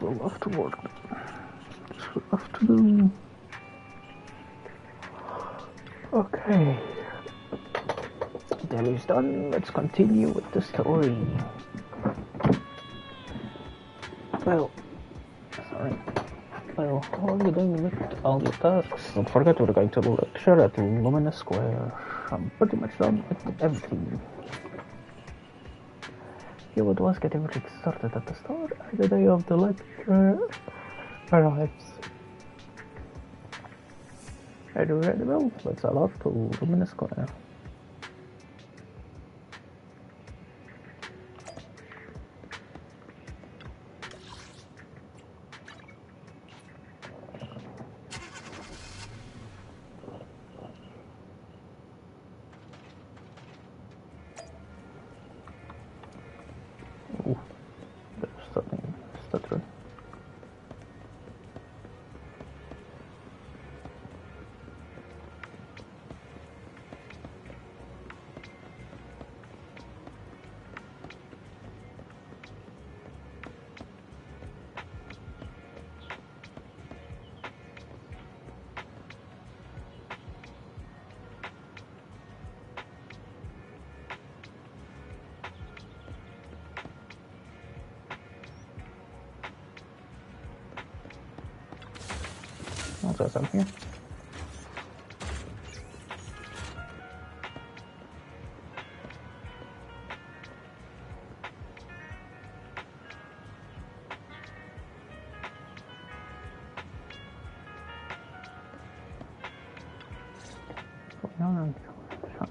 we'll have to work. This we'll have to do. Okay. That is done. Let's continue with the story. Well, sorry. Well, how are you doing with all your tasks? Don't forget we're going to the lecture at Luminous Square. I'm pretty much done with everything. You would always get everything started at the start, and the day of the lecture arrives. Are you ready, Bill? Let's all off to Luminous Square. What's up here?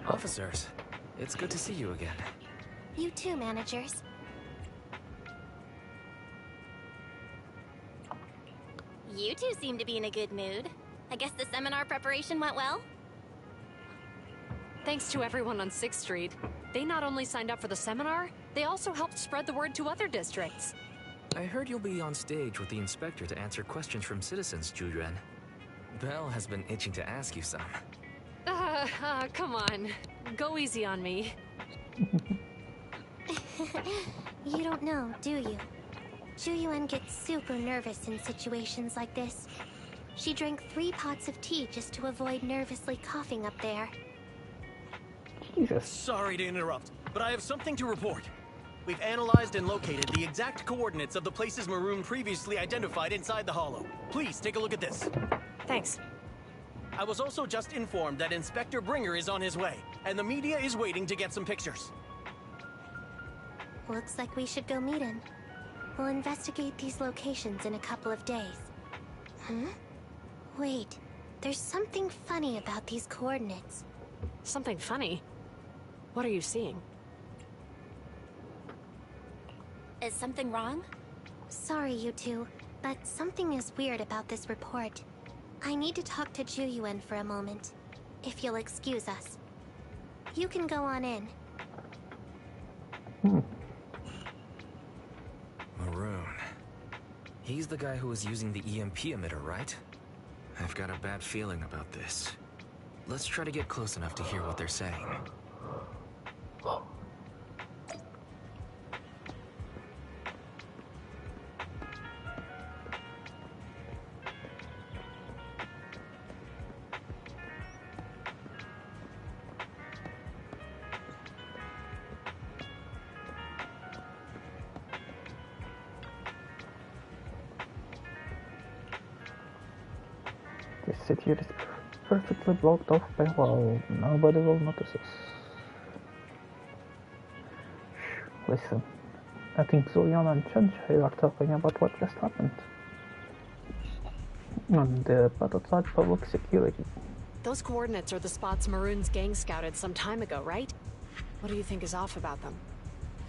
Officers, it's good to see you again. You too, managers. You two seem to be in a good mood. I guess the seminar preparation went well? Thanks to everyone on 6th Street. They not only signed up for the seminar, they also helped spread the word to other districts. I heard you'll be on stage with the inspector to answer questions from citizens, Juyuan. Belle has been itching to ask you some. Come on. Go easy on me. You don't know, do you? Juyuan gets super nervous in situations like this. She drank 3 pots of tea just to avoid nervously coughing up there. Jesus. Sorry to interrupt, but I have something to report. We've analyzed and located the exact coordinates of the places Maroon previously identified inside the hollow. Please take a look at this. Thanks. I was also just informed that Inspector Bringer is on his way, and the media is waiting to get some pictures. Looks like we should go meet him. We'll investigate these locations in a couple of days. Huh? Wait, there's something funny about these coordinates. Something funny? What are you seeing? Is something wrong? Sorry, you two, but something is weird about this report. I need to talk to Juyuan for a moment, if you'll excuse us. You can go on in. Maroon. He's the guy who was using the EMP emitter, right? I've got a bad feeling about this. Let's try to get close enough to hear what they're saying. This city is perfectly blocked off by a wall. Nobody will notice us. Listen, I think Zulian and Chenchai are talking about what just happened. And but outside public security. Those coordinates are the spots Maroon's gang scouted some time ago, right? What do you think is off about them?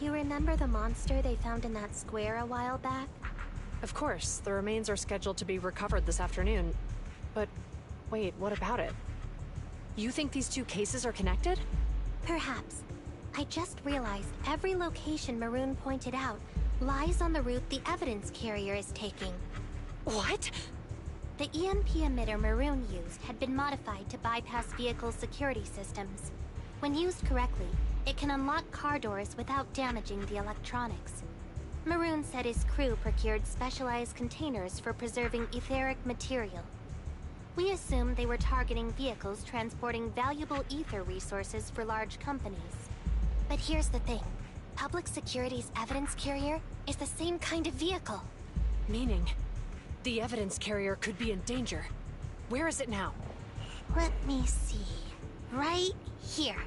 You remember the monster they found in that square a while back? Of course, the remains are scheduled to be recovered this afternoon. But wait, what about it? You think these two cases are connected? Perhaps. I just realized every location Maroon pointed out lies on the route the evidence carrier is taking. What? The EMP emitter Maroon used had been modified to bypass vehicle security systems. When used correctly, it can unlock car doors without damaging the electronics. Maroon said his crew procured specialized containers for preserving etheric material. We assumed they were targeting vehicles transporting valuable ether resources for large companies. But here's the thing. Public Security's evidence carrier is the same kind of vehicle. Meaning, the evidence carrier could be in danger. Where is it now? Let me see. Right here.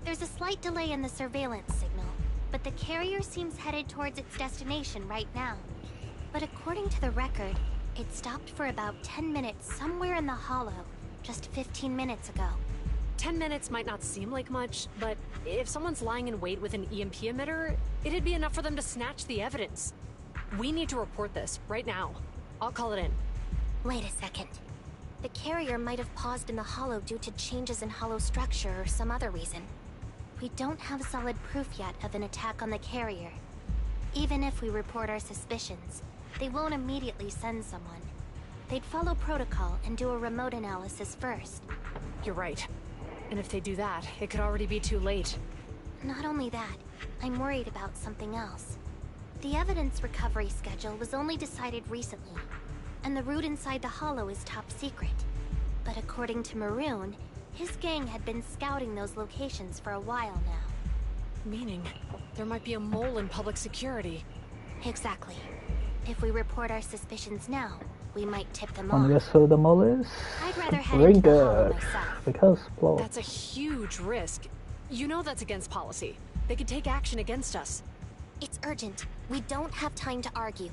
There's a slight delay in the surveillance signal, but the carrier seems headed towards its destination right now. But according to the record, it stopped for about 10 minutes somewhere in the hollow, just 15 minutes ago. 10 minutes might not seem like much, but if someone's lying in wait with an EMP emitter, it'd be enough for them to snatch the evidence. We need to report this, right now. I'll call it in. Wait a second. The carrier might have paused in the hollow due to changes in hollow structure or some other reason. We don't have solid proof yet of an attack on the carrier. Even if we report our suspicions, they won't immediately send someone. They'd follow protocol and do a remote analysis first. You're right. And if they do that, it could already be too late. Not only that, I'm worried about something else. The evidence recovery schedule was only decided recently, and the route inside the hollow is top secret. But according to Maroon, his gang had been scouting those locations for a while now. Meaning, there might be a mole in public security. Exactly. If we report our suspicions now, we might tip them And off. guess who the mole is? I'd rather head into the hollow Ringer. myself. Because blow. That's a huge risk. You know that's against policy. They could take action against us. It's urgent. We don't have time to argue.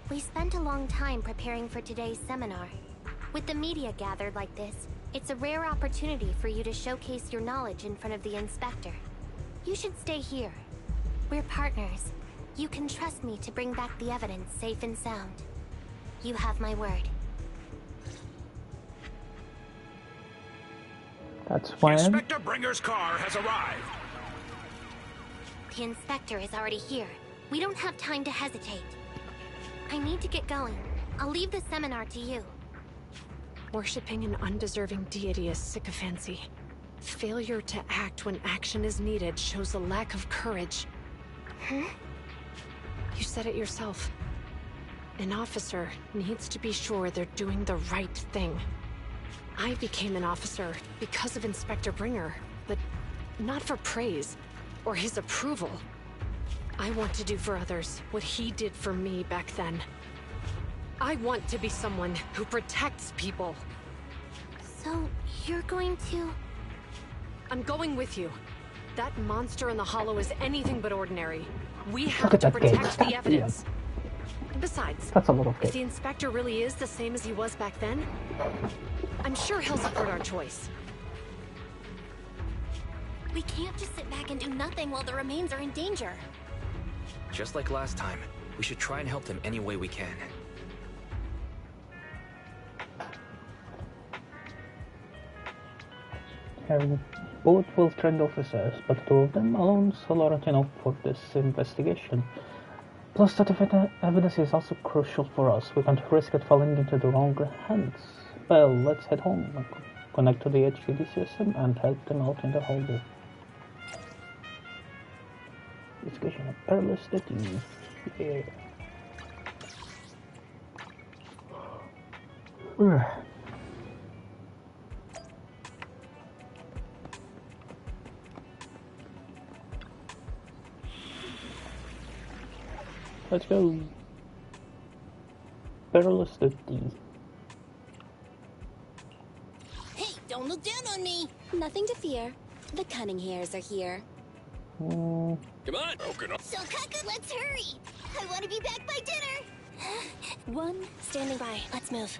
We spent a long time preparing for today's seminar. With the media gathered like this, it's a rare opportunity for you to showcase your knowledge in front of the inspector. You should stay here. We're partners. You can trust me to bring back the evidence safe and sound. You have my word. That's fine. Inspector Bringer's car has arrived. The inspector is already here. We don't have time to hesitate. I need to get going. I'll leave the seminar to you. Worshipping an undeserving deity is sycophancy. Failure to act when action is needed shows a lack of courage. Huh? You said it yourself. An officer needs to be sure they're doing the right thing. I became an officer because of Inspector Bringer, but not for praise or his approval. I want to do for others what he did for me back then. I want to be someone who protects people. So, you're going to... I'm going with you. That monster in the hollow is anything but ordinary. We Look have at to that gate. protect the evidence. Besides, That's a lot of if cake. the inspector really is the same as he was back then, I'm sure he'll support our choice. We can't just sit back and do nothing while the remains are in danger. Just like last time, we should try and help them any way we can. Having both well-trained officers, but two of them alone still aren't enough for this investigation. Plus, that evidence is also crucial for us. We can't risk it falling into the wrong hands. Well, let's head home, connect to the HDD system, and help them out in the hallway. Investigation of perilous duty. Yeah. Let's go. Perilous duty. Hey, don't look down on me! Nothing to fear. The cunning hairs are here. Come on. Broken up. So, Kaka, let's hurry! I want to be back by dinner! One, standing by. Let's move.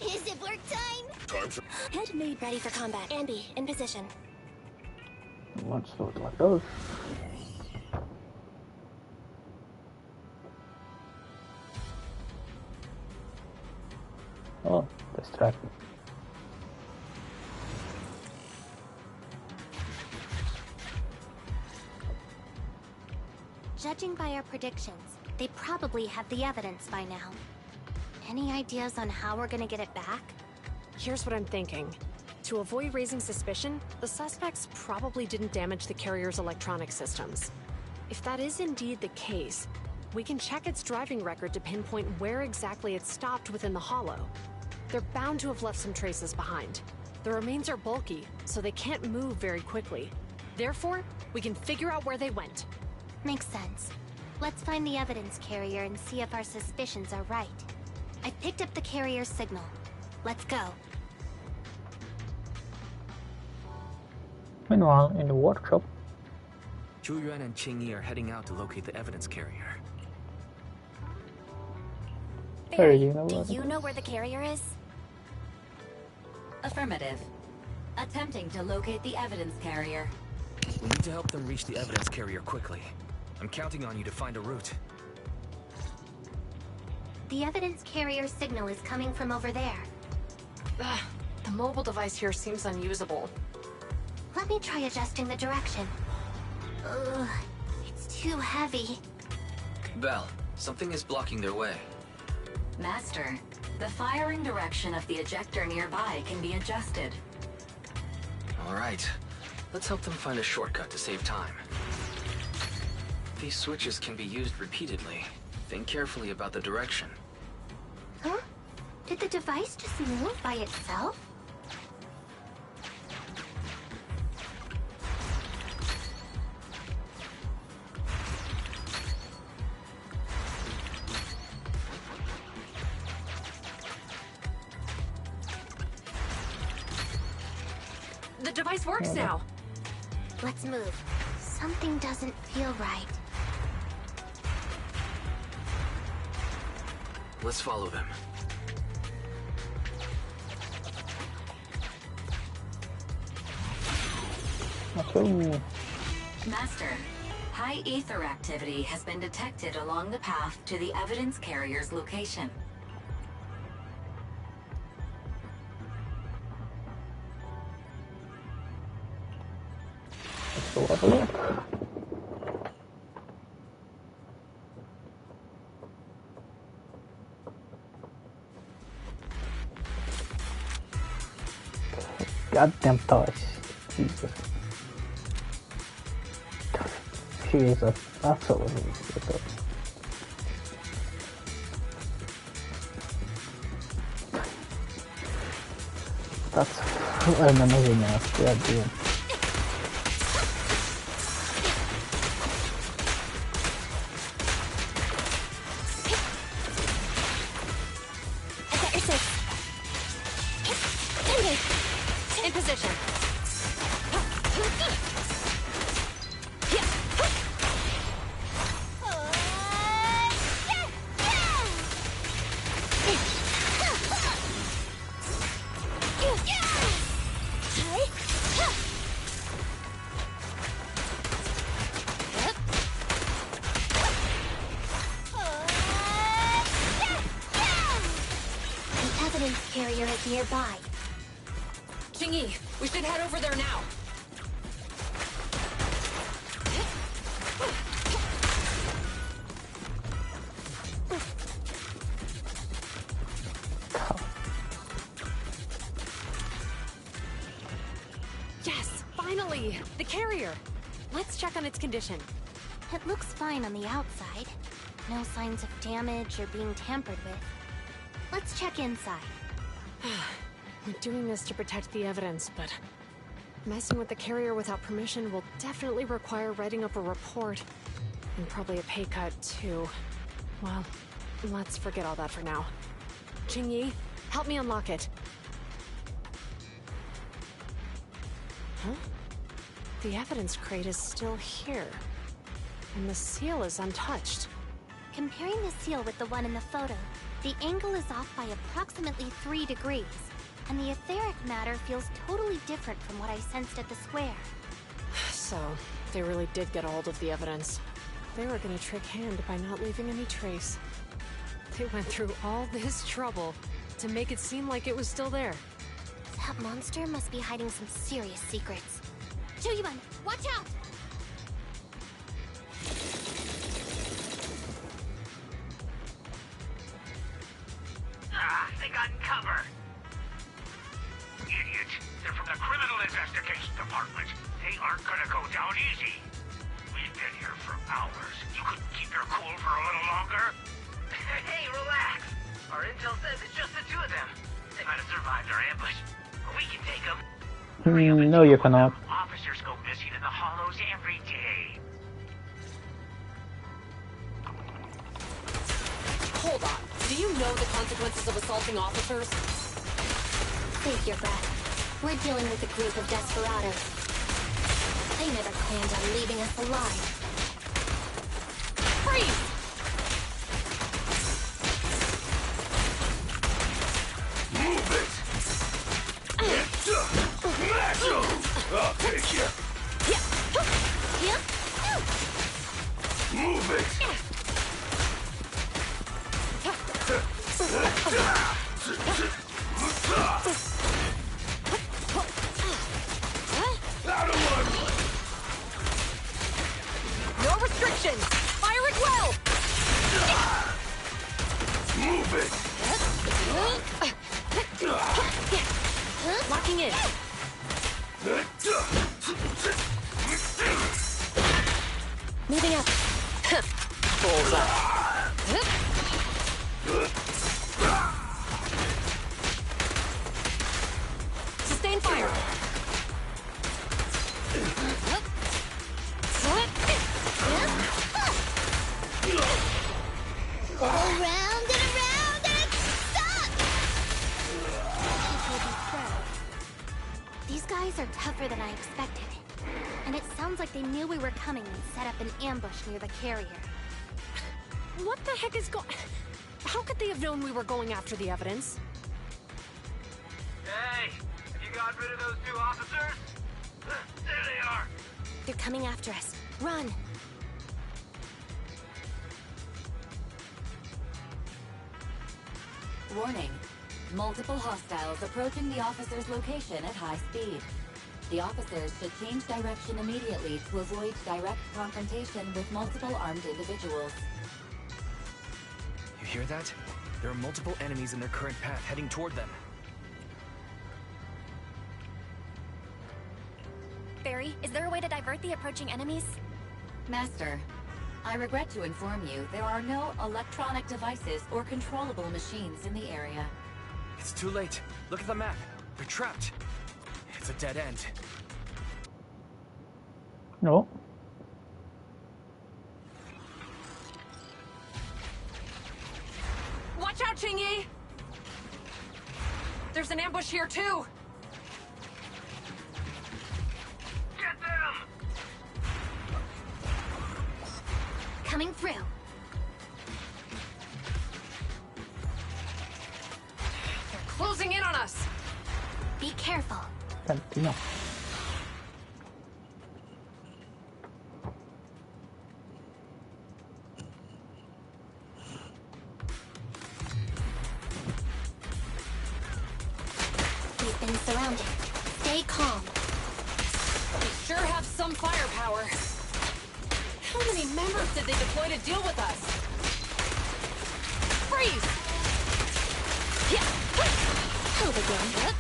Is it work time? Time for... Head made ready for combat. Ambi, in position. Let's do it like those. Oh, distracting. Judging by our predictions, they probably have the evidence by now. Any ideas on how we're gonna get it back? Here's what I'm thinking. To avoid raising suspicion, the suspects probably didn't damage the carrier's electronic systems. If that is indeed the case, We can check its driving record to pinpoint where exactly it stopped within the hollow. They're bound to have left some traces behind. The remains are bulky, so they can't move very quickly. Therefore, we can figure out where they went. Makes sense. Let's find the evidence carrier and see if our suspicions are right. I picked up the carrier's signal. Let's go. Meanwhile, in the workshop, Zhu Yuan and Qing Yi are heading out to locate the evidence carrier. Barry, you know Do what? you know where the carrier is? Affirmative. Attempting to locate the evidence carrier. We need to help them reach the evidence carrier quickly. I'm counting on you to find a route. The evidence carrier signal is coming from over there. Ugh, the mobile device here seems unusable. Let me try adjusting the direction. Ugh, it's too heavy. Belle, something is blocking their way. Master, the firing direction of the ejector nearby can be adjusted. All right. Let's help them find a shortcut to save time. These switches can be used repeatedly. Think carefully about the direction. Huh? Did the device just move by itself? The device works now. Let's move. Something doesn't feel right. Let's follow them. Okay. Master, high ether activity has been detected along the path to the evidence carrier's location. Let's go have a look. Goddamn toys. Jesus. Jesus. Absolutely ridiculous. That's an amazing mask. Yeah, dude. I got your six. In position. The evidence carrier is nearby. Qingyi, we should head over there now. Yes, finally! The carrier! Let's check on its condition. It looks fine on the outside. No signs of damage or being tampered with. Let's check inside. We're doing this to protect the evidence, but messing with the carrier without permission will definitely require writing up a report. And probably a pay cut, too. Well, let's forget all that for now. Qingyi, help me unlock it. Huh? The evidence crate is still here. And the seal is untouched. Comparing the seal with the one in the photo, the angle is off by approximately 3 degrees, and the etheric matter feels totally different from what I sensed at the square. So, they really did get a hold of the evidence. They were gonna trick Hand by not leaving any trace. They went through all this trouble to make it seem like it was still there. That monster must be hiding some serious secrets. Zhu, watch out! They got cover. Idiot. They're from the Criminal Investigation Department. They aren't gonna go down easy. We've been here for hours. You couldn't keep your cool for a little longer? Hey, relax. Our intel says it's just the two of them. They might have survived our ambush. We can take them. No, you cannot. Officers go missing in the hollows every day. Hold on. Do you know the consequences of assaulting officers? Save your breath. We're dealing with a group of desperados. They never planned on leaving us alive. Freeze! Move it! I'll take you. Move it! Out of one! No restrictions! Fire it well! Move it! Locking in. Moving up. Bullseye. Sustain fire. Go around and around and stop! These guys are tougher than I expected. And it sounds like they knew we were coming and set up an ambush near the carrier. What the heck is going... How could they have known we were going after the evidence? Hey, have you got rid of those two officers? There they are. They're coming after us. Run! Warning. Multiple hostiles approaching the officer's location at high speed. The officers should change direction immediately to avoid direct confrontation with multiple armed individuals. You hear that? There are multiple enemies in their current path heading toward them. Barry, is there a way to divert the approaching enemies? Master, I regret to inform you there are no electronic devices or controllable machines in the area. It's too late. Look at the map. They're trapped. It's a dead end. No. Watch out, Chingy! There's an ambush here, too! Get them! Coming through. They're closing in on us! Be careful. Tantino. We've been surrounded. Stay calm. They sure have some firepower. How many members did they deploy to deal with us? Freeze! Yeah. Hold again.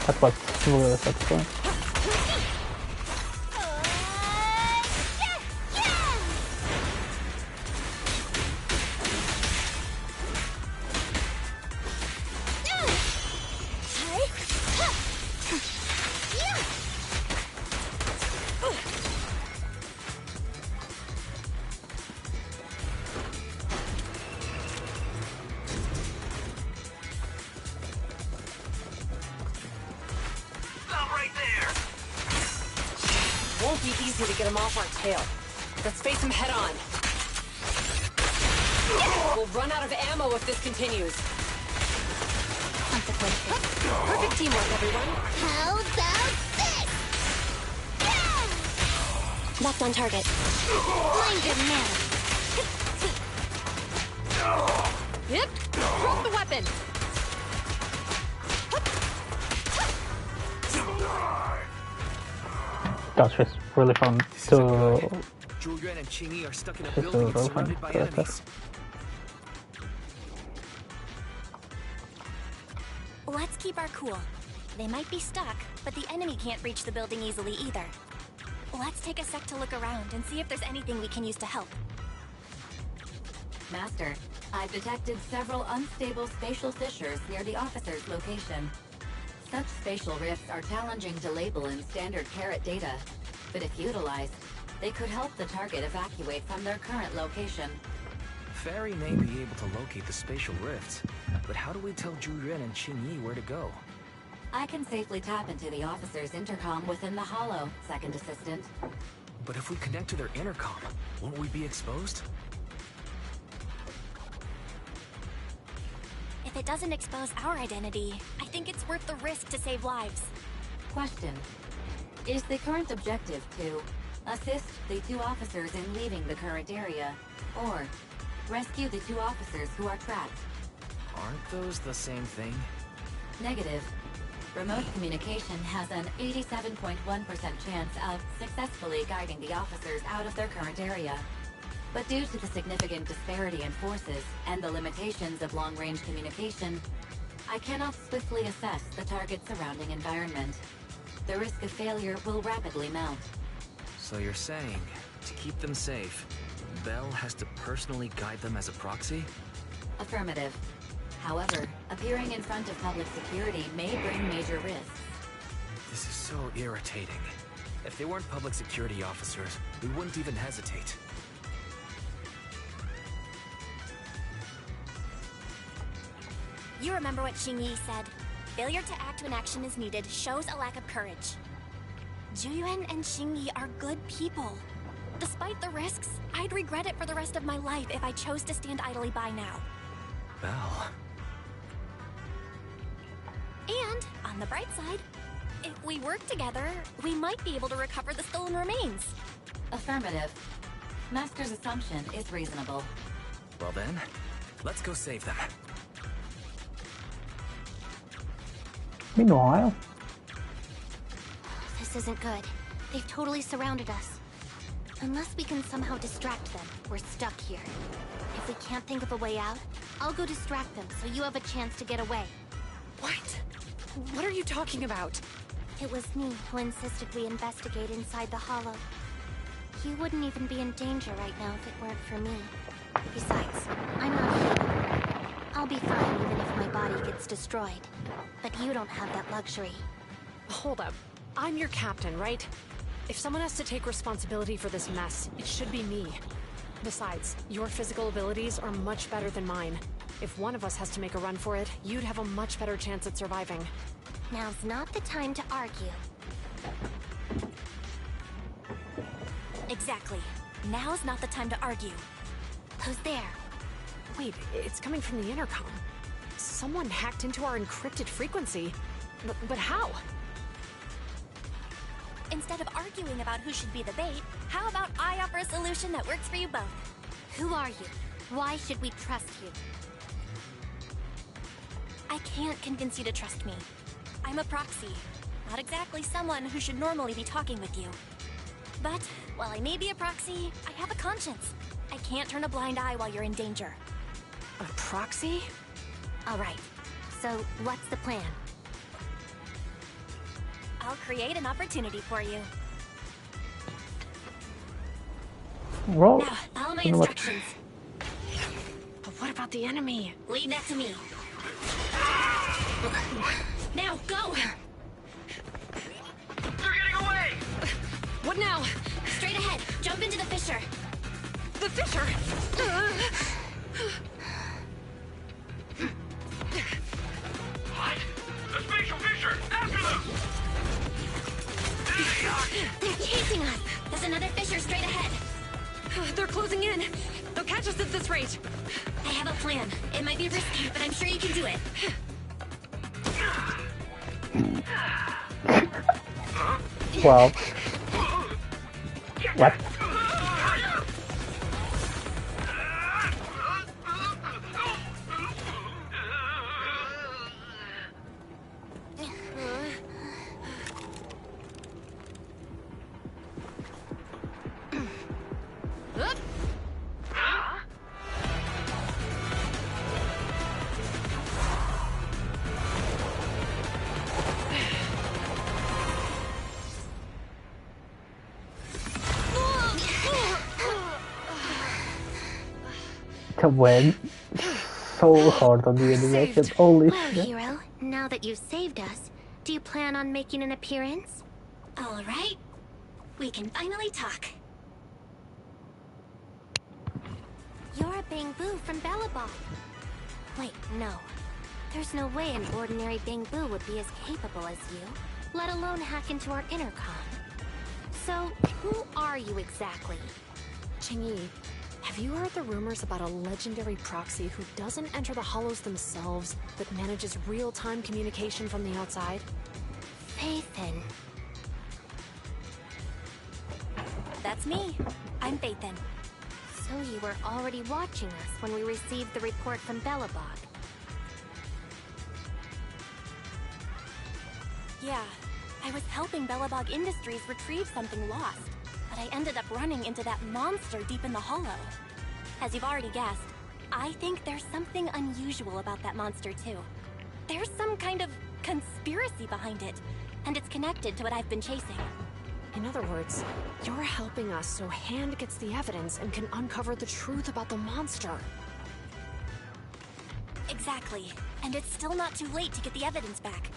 That was really satisfying. Stop right there! Won't be easy to get him off our tail. Let's face him head on. We'll run out of ammo if this continues. Consequences. Perfect teamwork, everyone. How about this? Locked on target. Blinded man. Yep. Drop the weapon. That's just really fun This isn't to good. Julian and Chingy are stuck in a This is building and really surrounded fun by character. enemies. Let's keep our cool. They might be stuck, but the enemy can't reach the building easily either. Let's take a sec to look around and see if there's anything we can use to help. Master, I've detected several unstable spatial fissures near the officer's location. Such spatial rifts are challenging to label in standard carrot data, but if utilized, they could help the target evacuate from their current location. Fairy may be able to locate the spatial rifts, but how do we tell Zhu Yuan and Qing Yi where to go? I can safely tap into the officer's intercom within the hollow, second assistant. But if we connect to their intercom, won't we be exposed? If it doesn't expose our identity, I think it's worth the risk to save lives. Question. Is the current objective to assist the 2 officers in leaving the current area, or rescue the 2 officers who are trapped? Aren't those the same thing? Negative. Remote communication has an 87.1% chance of successfully guiding the officers out of their current area. But due to the significant disparity in forces and the limitations of long-range communication, I cannot swiftly assess the target's surrounding environment. The risk of failure will rapidly mount. So you're saying, to keep them safe, Bell has to personally guide them as a proxy? Affirmative. However, appearing in front of public security may bring major risks. This is so irritating. If they weren't public security officers, we wouldn't even hesitate. You remember what Xing Yi said. Failure to act when action is needed shows a lack of courage. Zhu Yuan and Xing Yi are good people. Despite the risks, I'd regret it for the rest of my life if I chose to stand idly by now. Bell. And, on the bright side, if we work together, we might be able to recover the stolen remains. Affirmative. Master's assumption is reasonable. Well then, let's go save them. Meanwhile, This isn't good. They've totally surrounded us. Unless we can somehow distract them, we're stuck here. If we can't think of a way out, I'll go distract them so you have a chance to get away. What? What are you talking about? It was me who insisted we investigate inside the hollow. You wouldn't even be in danger right now if it weren't for me. Besides, I'm not human. I'll be fine even if my body gets destroyed. But you don't have that luxury. Hold up. I'm your captain, right? If someone has to take responsibility for this mess, it should be me. Besides, your physical abilities are much better than mine. If one of us has to make a run for it, you'd have a much better chance at surviving. Now's not the time to argue. Exactly. Now's not the time to argue. Who's there? Wait, it's coming from the intercom. Someone hacked into our encrypted frequency. But how? Instead of arguing about who should be the bait, how about I offer a solution that works for you both? Who are you? Why should we trust you? I can't convince you to trust me. I'm a proxy. Not exactly someone who should normally be talking with you. But, while I may be a proxy, I have a conscience. I can't turn a blind eye while you're in danger. A proxy? Alright, so what's the plan? I'll create an opportunity for you. well, Now, follow my you know what? instructions. But what about the enemy? Leave that to me. Now, go! They're getting away! What now? Straight ahead, jump into the fissure. The fissure! What? The spatial fissure! After them! There they are! They're chasing us! There's another fissure straight ahead. They're closing in. They'll catch us at this rate. I have a plan. It might be risky, but I'm sure you can do it. Well, what? The went so hard on the animation. Holy Well, shit. hero, now that you've saved us, do you plan on making an appearance? All right. We can finally talk. You're a Bangbu from Bellabog. Wait, no. There's no way an ordinary Bangbu would be as capable as you, let alone hack into our intercom. So, who are you exactly? Qingyi, have you heard the rumors about a legendary proxy who doesn't enter the hollows themselves, but manages real-time communication from the outside? Faithin. That's me. I'm Faithin. So you were already watching us when we received the report from Bellabog. Yeah, I was helping Bellabog Industries retrieve something lost, but I ended up running into that monster deep in the hollow. As you've already guessed, I think there's something unusual about that monster too. There's some kind of conspiracy behind it, and it's connected to what I've been chasing. In other words, you're helping us so Hand gets the evidence and can uncover the truth about the monster. Exactly, and it's still not too late to get the evidence back.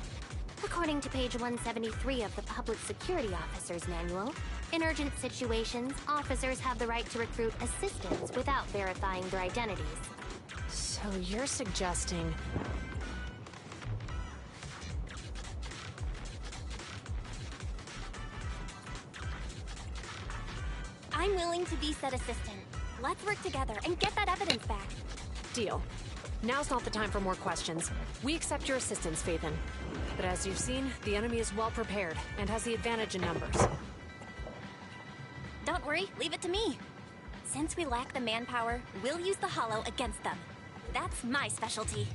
According to page 173 of the Public Security Officer's Manual, in urgent situations, officers have the right to recruit assistants without verifying their identities. So you're suggesting... I'm willing to be said assistant. Let's work together and get that evidence back. Deal. Now's not the time for more questions. We accept your assistance, Faithin. But as you've seen, the enemy is well prepared and has the advantage in numbers. Don't worry, leave it to me. Since we lack the manpower, we'll use the hollow against them. That's my specialty.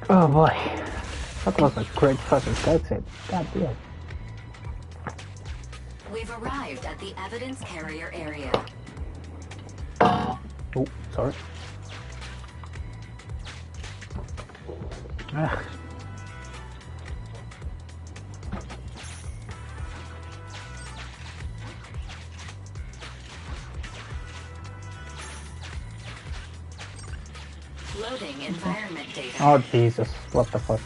Oh boy. That was a great fucking cutscene. God damn. We've arrived at the evidence carrier area. Oh, sorry. Ah. Loading environment data. Oh Jesus, what the fuck?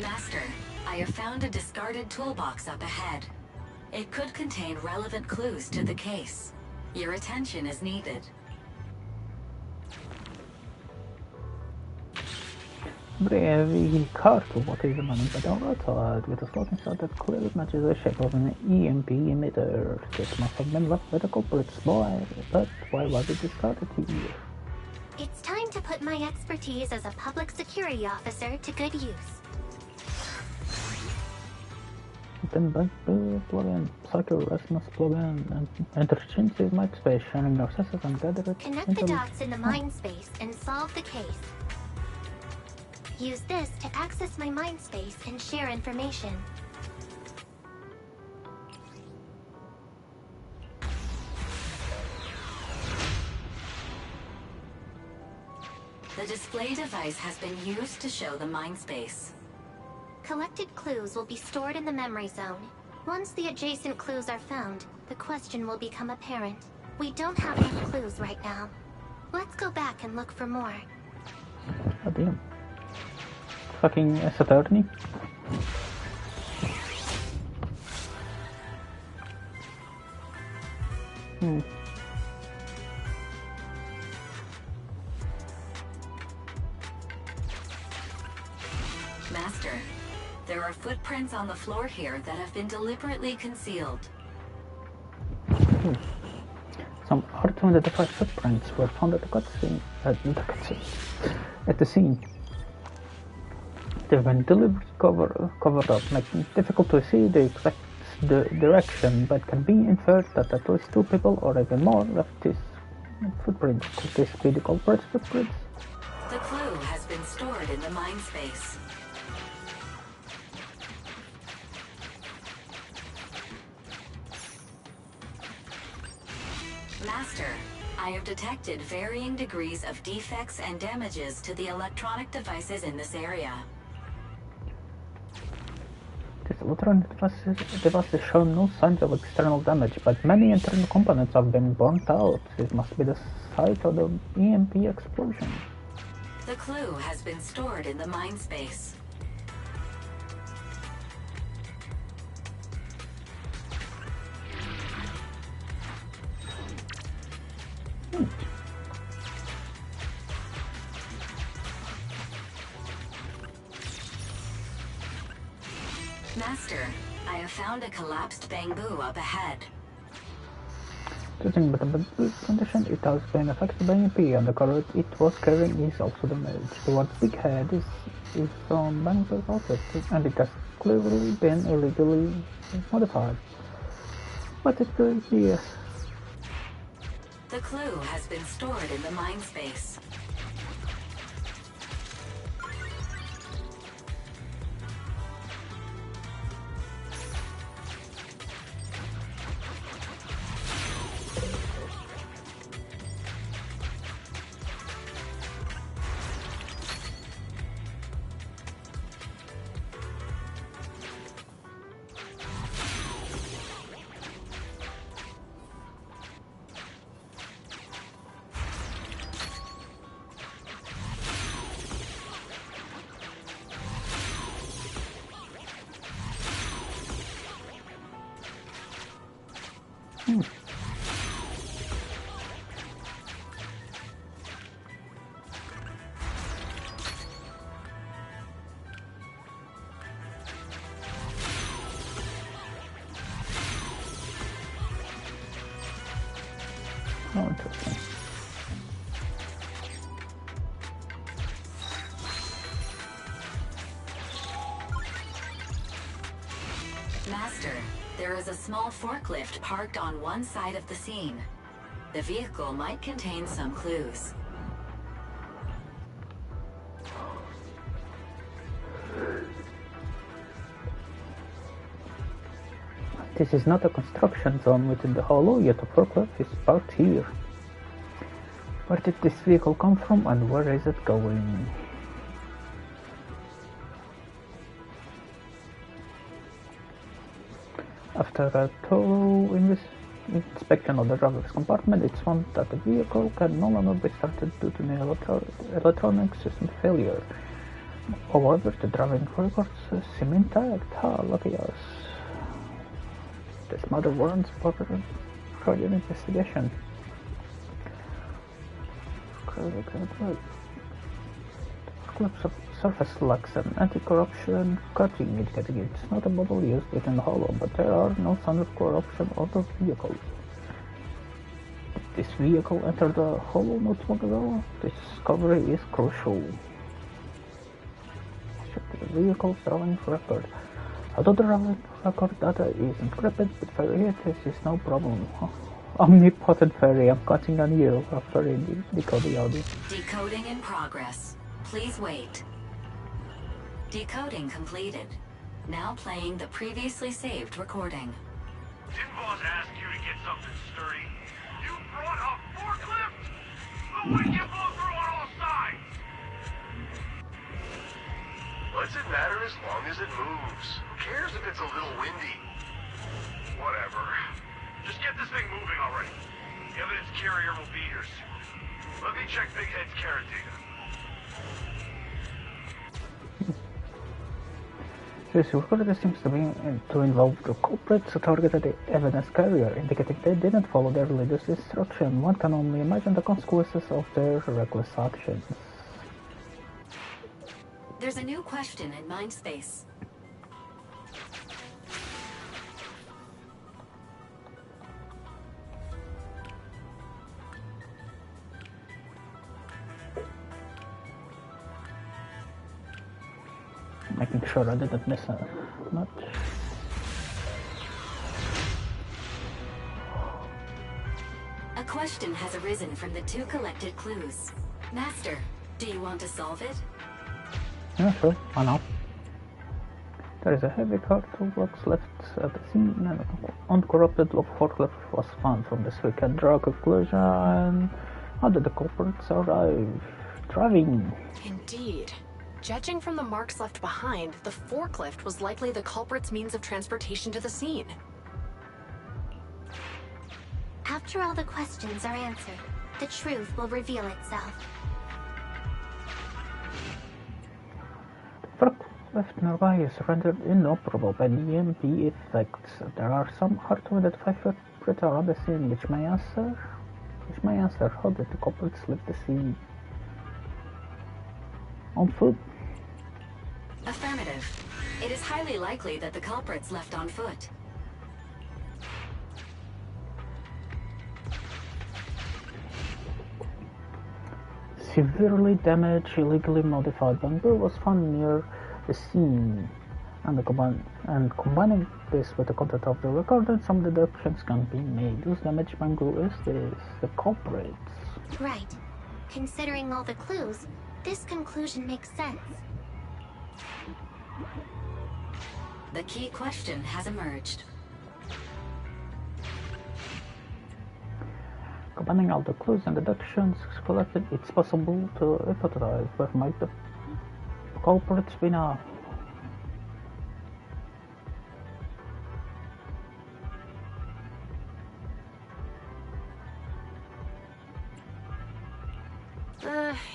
Master, I have found a discarded toolbox up ahead. It could contain relevant clues to the case. Your attention is needed. Bredvid kartåt-mannen bedarat with a slot inside that clearly matches the shape of an EMP emitter. This must have been left by the culprit's boy, but why was it discarded here? It's time to put my expertise as a public security officer to good use. Then plug in Psycho Erasmus plug in and interchange with mind space, sharing your senses and gather it. Connect the dots in the mind space and solve the case. Use this to access my mind space and share information. The display device has been used to show the mind space. Collected clues will be stored in the memory zone. Once the adjacent clues are found, the question will become apparent. We don't have enough clues right now. Let's go back and look for more. Oh damn. Fucking attorney. Master, there are footprints on the floor here that have been deliberately concealed. Some R225 footprints were found at the scene. They've been deliberately covered up, making it difficult to see the exact direction, but can be inferred that at least two people or even more left these footprints. Could this be the culprit's footprints? The clue has been stored in the mind space. Master, I have detected varying degrees of defects and damages to the electronic devices in this area. This electronic device has shown no signs of external damage, but many internal components have been burnt out. This must be the site of the EMP explosion. The clue has been stored in the mind space. Master, I have found a collapsed bamboo up ahead. Judging by the bamboo condition, it has been affected by EMP, and the carrot it was carrying is also damaged. The word's big head is on bamboo also, and it has clearly been illegally modified. But it's still here. The clue has been stored in the mind space. Oh, interesting. Master, there is a small forklift parked on one side of the scene. The vehicle might contain some clues. This is not a construction zone within the hollow, yet a forklift is parked here. Where did this vehicle come from and where is it going? After a thorough inspection of the driver's compartment, it's found that the vehicle can no longer be started due to an electronic system failure. However, the driving records seem intact. Lucky us. This matter warrants further investigation. The surface lacks an anti-corruption cutting indicating it's not a model used within the hollow, but there are no signs of corruption on the vehicle. Did this vehicle enter the hollow not long ago? This discovery is crucial. Check the vehicle's driving record. Although the driving record data is encrypted with Fairy, this is no problem. Omnipotent Fairy, I'm counting on you after decoding audio. Decoding in progress. Please wait. Decoding completed. Now playing the previously saved recording. Didn't boss ask you to get something sturdy? You brought a forklift? The wind can blow through on all sides! What's it matter as long as it moves? Who cares if it's a little windy? Whatever. Just get this thing moving already. The evidence carrier will be here soon. Let me check Big Head's carrot data. This record seems to involve the culprits who targeted the evidence carrier, indicating they didn't follow their leader's instruction. One can only imagine the consequences of their reckless actions. There's a new question in Mindspace. Making sure I didn't miss much. A question has arisen from the two collected clues. Master, do you want to solve it? Yeah, sure, why not? There is a heavy cartel box left at the scene, and an uncorrupted forklift was found. From this we can draw a conclusion. How did the culprits arrive? Driving. Indeed. Judging from the marks left behind, the forklift was likely the culprit's means of transportation to the scene. After all the questions are answered, the truth will reveal itself. The forklift nearby is rendered inoperable by the EMP effects. There are some hard to identify footprints around the scene, which may answer how did the culprits leave the scene? On foot? Affirmative. It is highly likely that the culprits left on foot. Severely damaged, illegally modified bamboo was found near the scene, and combining this with the content of the recording, some deductions can be made. Whose damaged bamboo is this? The culprits. Right. Considering all the clues, this conclusion makes sense. The key question has emerged. Combining all the clues and deductions collected, it's possible to hypothesize what might the culprits be now.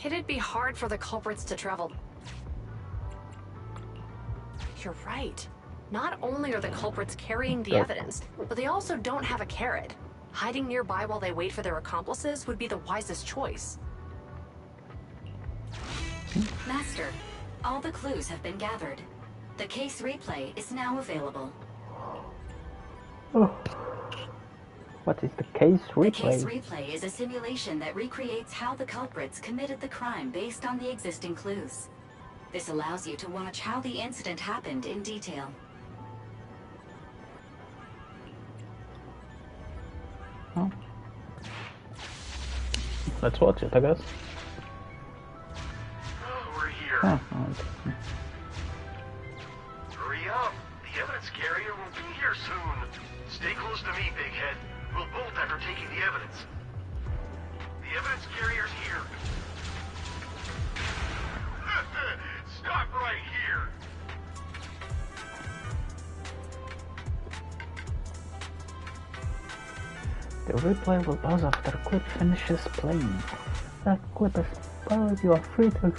It'd be hard for the culprits to travel. You're right. Not only are the culprits carrying the evidence, but they also don't have a carrot. Hiding nearby while they wait for their accomplices would be the wisest choice. Master, all the clues have been gathered. The case replay is now available. Oh. What is the case replay? The case replay is a simulation that recreates how the culprits committed the crime based on the existing clues. This allows you to watch how the incident happened in detail. Oh. Let's watch it, I guess. Oh, we're here. Oh, Hurry up. The evidence carrier will be here soon. Stay close to me, big head. We'll bolt after taking the evidence. The evidence carrier's here. Stop right here. The replay will pause after the clip finishes playing. That clip is paused. You are free to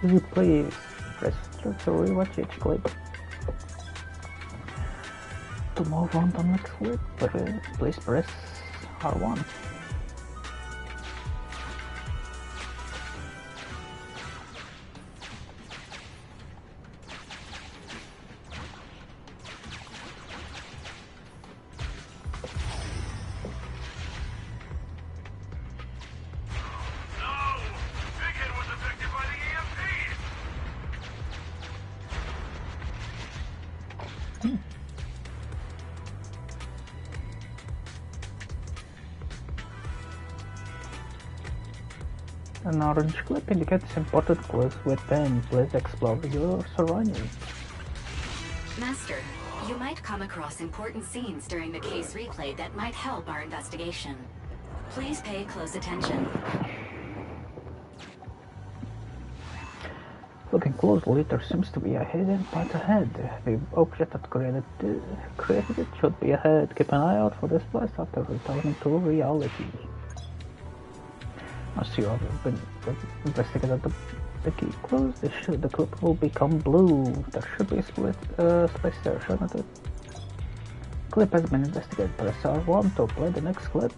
replay. Press start to rewatch each clip. To move on to the next clip, please press R1. An orange clip indicates important clues within. Please explore your surroundings. Master, you might come across important scenes during the case replay that might help our investigation. Please pay close attention. Looking closely, there seems to be a hidden part ahead. The object that created it should be ahead. Keep an eye out for this place after returning to reality. As you have been investigated the key clues, the clip will become blue. There should be a space there, shouldn't it? Clip has been investigated. Press R1 to play the next clip.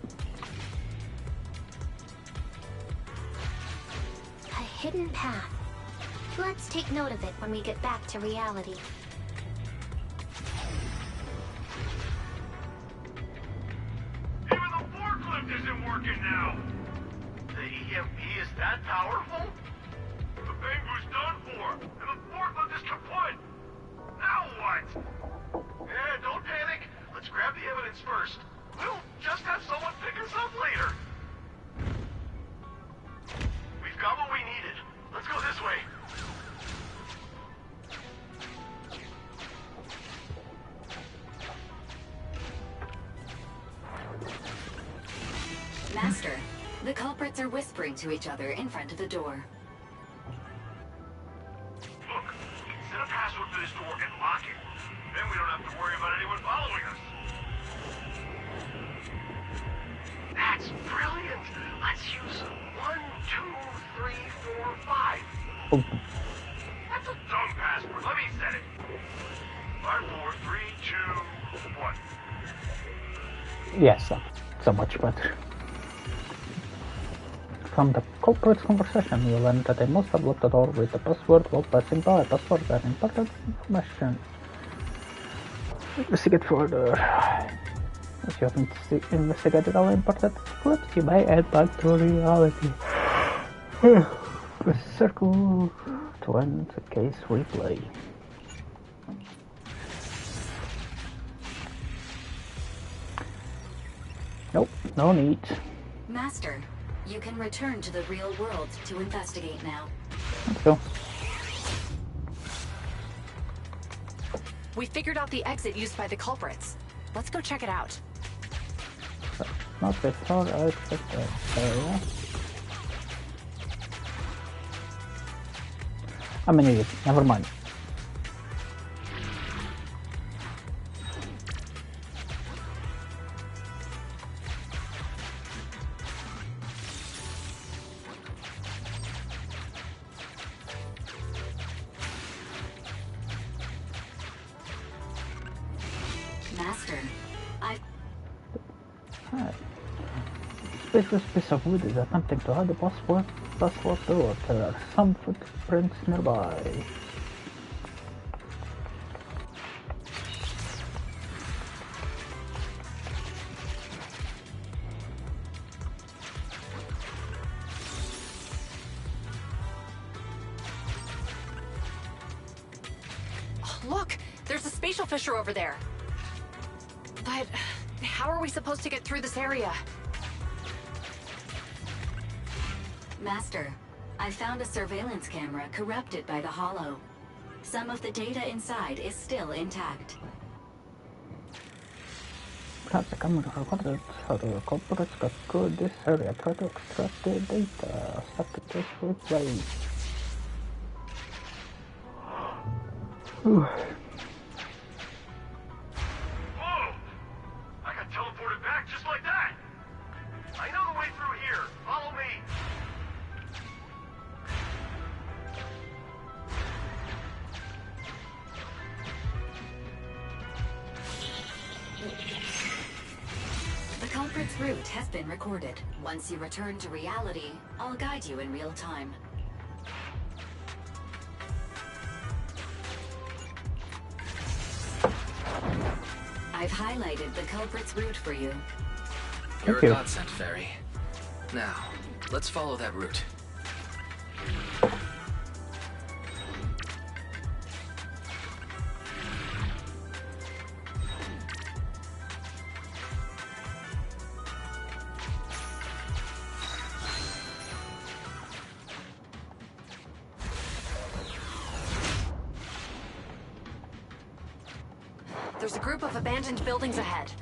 A hidden path. Let's take note of it when we get back to reality. Even the forklift isn't working now. The EMP is that powerful? The bamboo's done for, and the forklift is kaput. Now what? Yeah, don't panic. Let's grab the evidence first. We'll just have someone pick us up later. We've got what we needed. Let's go this way. Master, the culprits are whispering to each other in front of the door. this door and lock it. Then we don't have to worry about anyone following us. That's brilliant. Let's use 1, 2, 3, 4, 5. Oh. That's a dumb password. Let me set it. 5, 4, 3, 2, 1. Yes, so much better. From the culprit's conversation, you learn that they must have locked the door with the password while passing by. Passwords are important information. Investigate further. If you haven't investigated all important clips, you may add back to reality. Press circle to end the case replay. Nope, no need. Master, you can return to the real world to investigate now. Let's go. We figured out the exit used by the culprits. Let's go check it out. Not before I check that area. I'm an idiot, never mind. Master, This piece of wood is attempting to hide the password door. There are some footprints nearby. Oh, look! There's a spatial fissure over there. But how are we supposed to get through this area? Master, I found a surveillance camera corrupted by the Hollow. Some of the data inside is still intact. Perhaps the camera recorded how the culprits got through this area. Try to extract the data. Stop the case replay. Whoa! I got teleported back just like that! I know the way through here. Follow me. The culprit's route has been recorded. Once you return to reality, I'll guide you in real time. I've highlighted the culprit's route for you. You're you. a godsend, Fairy. Now, let's follow that route. There's a group of abandoned buildings ahead.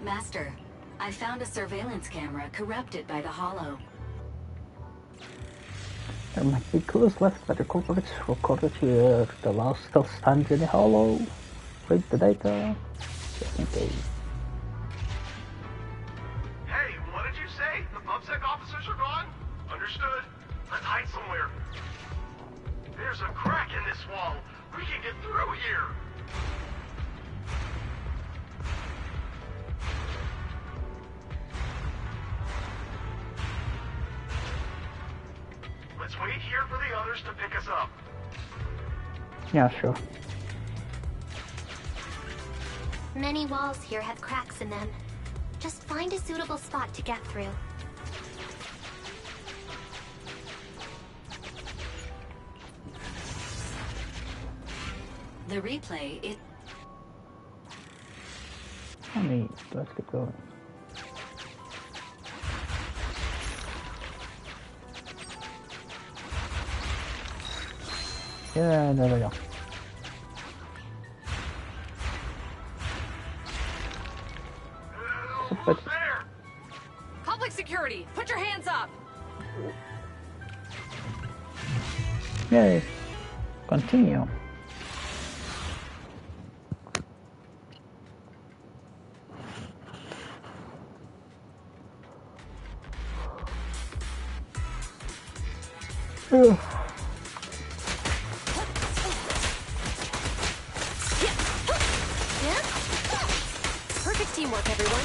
Master, I found a surveillance camera corrupted by the Hollow. There might be clues left by the culprits recorded here. The last still stands in the hollow. Read the data. Just in case. Hey, what did you say? The PubSec officers are gone? Understood. Let's hide somewhere. There's a crack in this wall. We can get through here. Let's wait here for the others to pick us up. Yeah, sure. Many walls here have cracks in them. Just find a suitable spot to get through. The replay is... Honey, let's get going. Yeah, there we go. Almost there! Public security, put your hands up! Yay. Continue. Ugh. Perfect teamwork, everyone.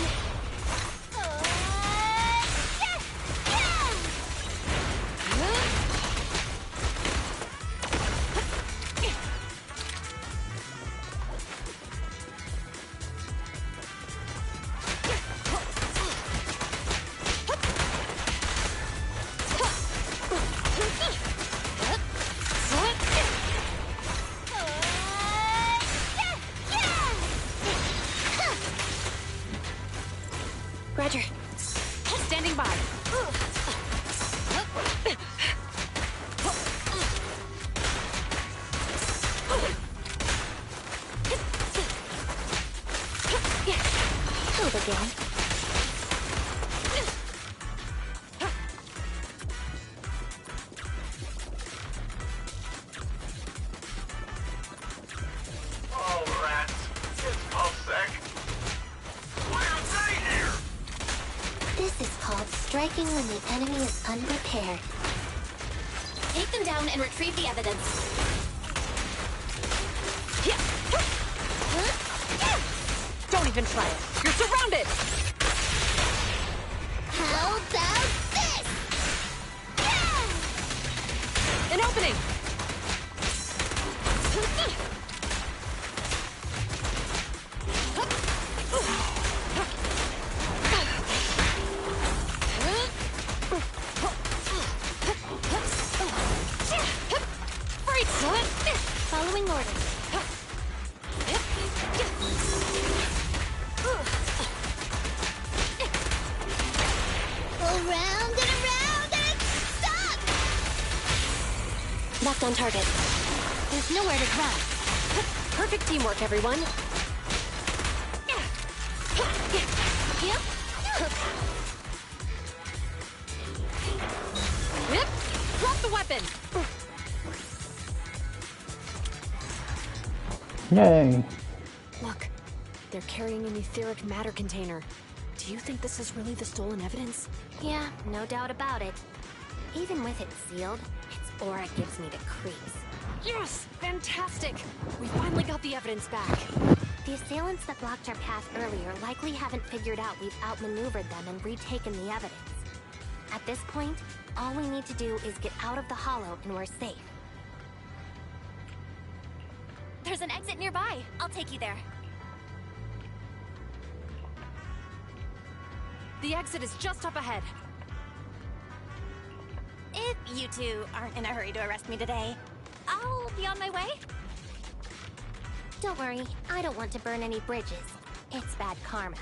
Roger. Standing by. Hold again. Oh, rats. It's Pulsec. Why aren't they here? This is called striking when the enemy is unprepared. Take them down and retrieve the evidence. Don't even try it. You're surrounded! How about this? An opening! Following orders. Around and stop! Locked on target. There's nowhere to run. Perfect teamwork, everyone. Yep. Yep. Drop the weapon! Yay. Look, they're carrying an etheric matter container. Do you think this is really the stolen evidence? Yeah, no doubt about it. Even with it sealed, its aura gives me the creeps. Yes! Fantastic! We finally got the evidence back. The assailants that blocked our path earlier likely haven't figured out we've outmaneuvered them and retaken the evidence. At this point, all we need to do is get out of the hollow and we're safe. There's an exit nearby. I'll take you there. The exit is just up ahead. If you two aren't in a hurry to arrest me today, I'll be on my way. Don't worry, I don't want to burn any bridges. It's bad karma.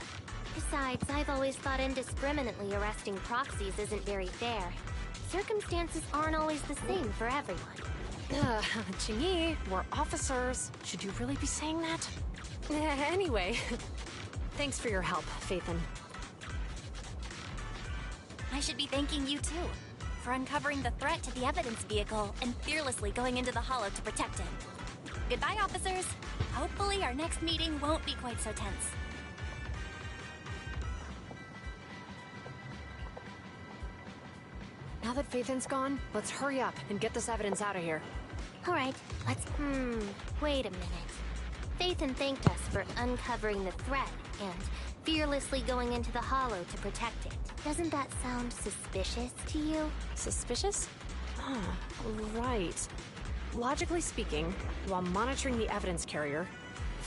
Besides, I've always thought indiscriminately arresting proxies isn't very fair. Circumstances aren't always the same for everyone. Chingy, we're officers. Should you really be saying that? Anyway, thanks for your help, Faithin. I should be thanking you too, for uncovering the threat to the evidence vehicle and fearlessly going into the hollow to protect it. Goodbye, officers. Hopefully our next meeting won't be quite so tense. Now that Faithin's gone, let's hurry up and get this evidence out of here. Alright, let's... wait a minute. Faithin thanked us for uncovering the threat and fearlessly going into the hollow to protect it. Doesn't that sound suspicious to you? Suspicious? Oh, right. Logically speaking, while monitoring the evidence carrier,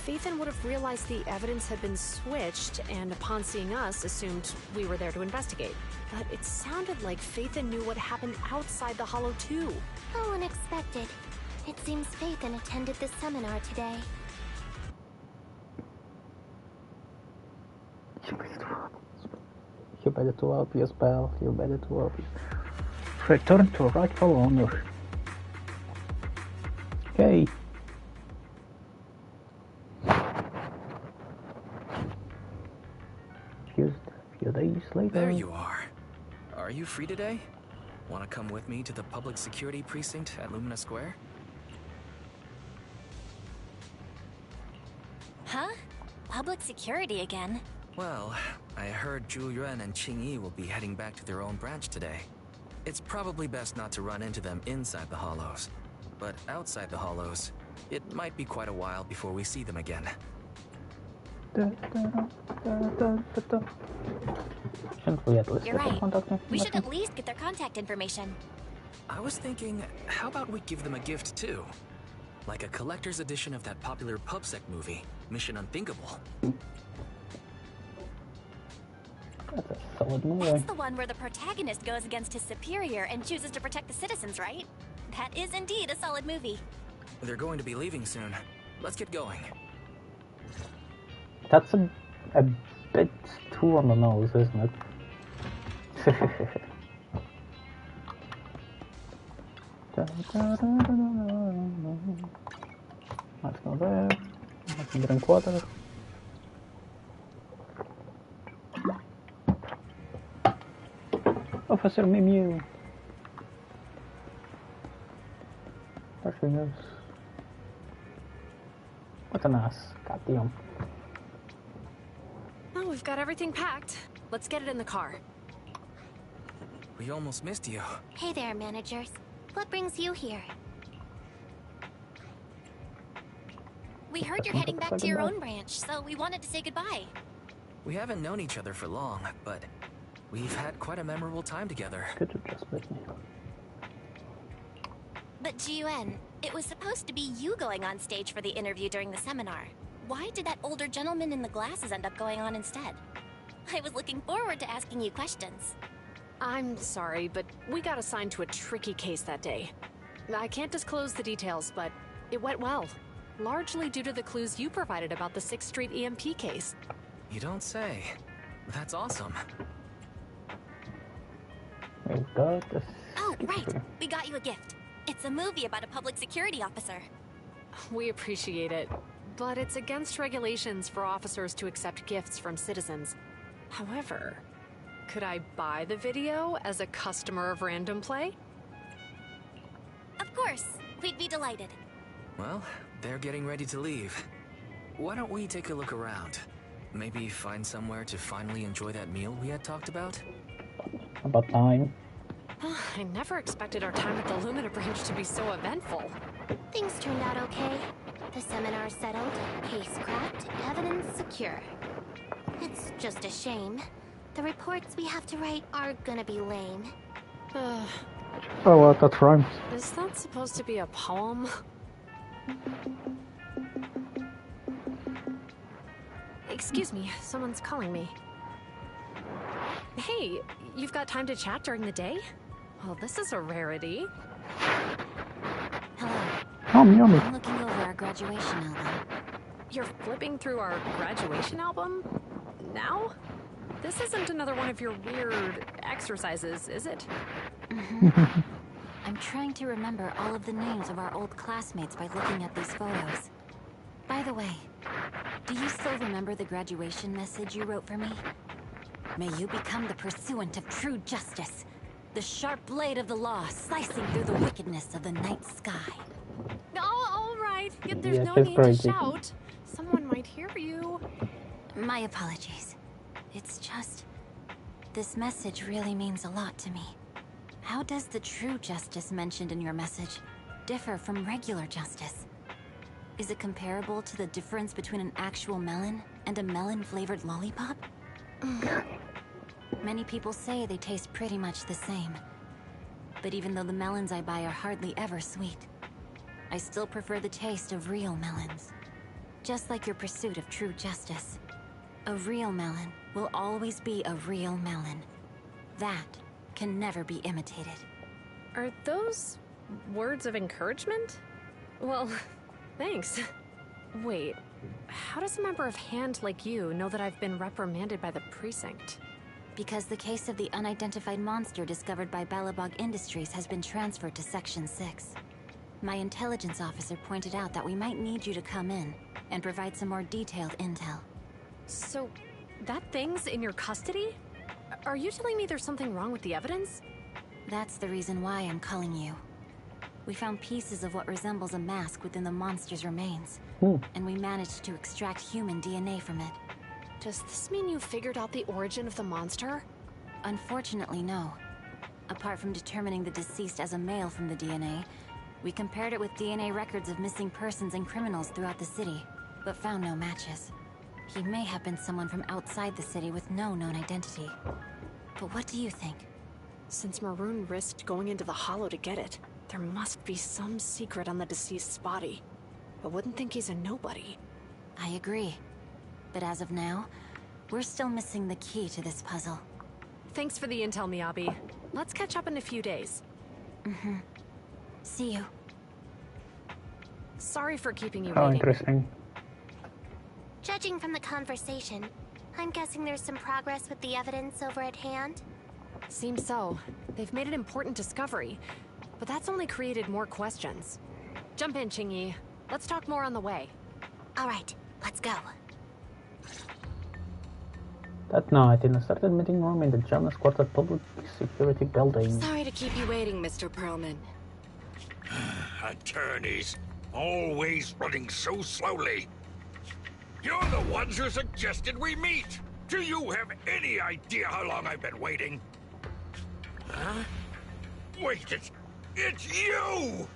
Faithin would have realized the evidence had been switched, and upon seeing us, assumed we were there to investigate. But it sounded like Faithin knew what happened outside the hollow too. How unexpected. It seems Phaethon attended this seminar today. You better to obvious, pal. You better to obvious. Return to rightful owner. Okay. Just a few days later. There you are. Are you free today? Want to come with me to the public security precinct at Lumina Square? Huh? Public security again? Well, I heard Zhu Yuan and Qing Yi will be heading back to their own branch today. It's probably best not to run into them inside the hollows. But outside the hollows, it might be quite a while before we see them again. Shouldn't we at least You're get their right. contact We should information? at least get their contact information. I was thinking, how about we give them a gift too? Like a collector's edition of that popular PubSec movie, Mission Unthinkable. That's a solid movie. That's the one where the protagonist goes against his superior and chooses to protect the citizens, right? That is indeed a solid movie. They're going to be leaving soon. Let's get going. That's a bit too on the nose, isn't it? Let's go there. Let's drink water. Officer Mew. There she goes. What an ass. Goddamn. Oh, we've got everything packed. Let's get it in the car. We almost missed you. Hey there, managers. What brings you here? We heard you're heading back to your own branch, so we wanted to say goodbye. We haven't known each other for long, but we've had quite a memorable time together. Could you just with me? But Jiuan, it was supposed to be you going on stage for the interview during the seminar. Why did that older gentleman in the glasses end up going on instead? I was looking forward to asking you questions. I'm sorry, but we got assigned to a tricky case that day. I can't disclose the details, but it went well. Largely due to the clues you provided about the 6th Street EMP case. You don't say. That's awesome. We've got a Oh, right. We got you a gift. It's a movie about a public security officer. We appreciate it, but it's against regulations for officers to accept gifts from citizens. However, could I buy the video as a customer of Random Play? Of course. We'd be delighted. Well, they're getting ready to leave. Why don't we take a look around? Maybe find somewhere to finally enjoy that meal we had talked about? about time. I never expected our time at the Lumina branch to be so eventful. Things turned out okay. The seminar settled, case cracked, evidence secure. It's just a shame. The reports we have to write are gonna be lame. Uh, Oh, well, that rhymes. is that supposed to be a poem? Excuse me, someone's calling me. Hey, you've got time to chat during the day? Well, this is a rarity. Hello. Yummy. I'm looking over our graduation album. You're flipping through our graduation album? Now? This isn't another one of your weird exercises, is it? I'm trying to remember all of the names of our old classmates by looking at these photos. By the way, do you still remember the graduation message you wrote for me? May you become the pursuant of true justice, the sharp blade of the law slicing through the wickedness of the night sky. Oh, all right. There's Yeah, no she's need to crazy. shout. Someone might hear you. My apologies. It's just... this message really means a lot to me. How does the true justice mentioned in your message differ from regular justice? Is it comparable to the difference between an actual melon and a melon-flavored lollipop? Many people say they taste pretty much the same. But even though the melons I buy are hardly ever sweet, I still prefer the taste of real melons. Just like your pursuit of true justice. A real melon will always be a real melon. That can never be imitated. Are those words of encouragement? Well, thanks. Wait, how does a member of Hand like you know that I've been reprimanded by the precinct? Because the case of the unidentified monster discovered by Balabog Industries has been transferred to Section 6. My intelligence officer pointed out that we might need you to come in and provide some more detailed intel. So, that thing's in your custody? Are you telling me there's something wrong with the evidence? That's the reason why I'm calling you. We found pieces of what resembles a mask within the monster's remains, and we managed to extract human DNA from it. Does this mean you figured out the origin of the monster? Unfortunately, no. Apart from determining the deceased as a male from the DNA, we compared it with DNA records of missing persons and criminals throughout the city, but found no matches. He may have been someone from outside the city with no known identity. But what do you think? Since Maroon risked going into the Hollow to get it, there must be some secret on the deceased's body. I wouldn't think he's a nobody. I agree. But as of now, we're still missing the key to this puzzle. Thanks for the intel, Miyabi. Let's catch up in a few days. See you. Sorry for keeping you How waiting. interesting. Judging from the conversation, I'm guessing there's some progress with the evidence over at Hand? Seems so. They've made an important discovery, but that's only created more questions. Jump in, Qingyi. Let's talk more on the way. All right, let's go. That night, in a certain meeting room in the Zenless Quarter Public Security Building. Sorry to keep you waiting, Mr. Perlman. Attorneys, always running so slowly. You're the ones who suggested we meet. Do you have any idea how long I've been waiting? Huh? Wait, it's you!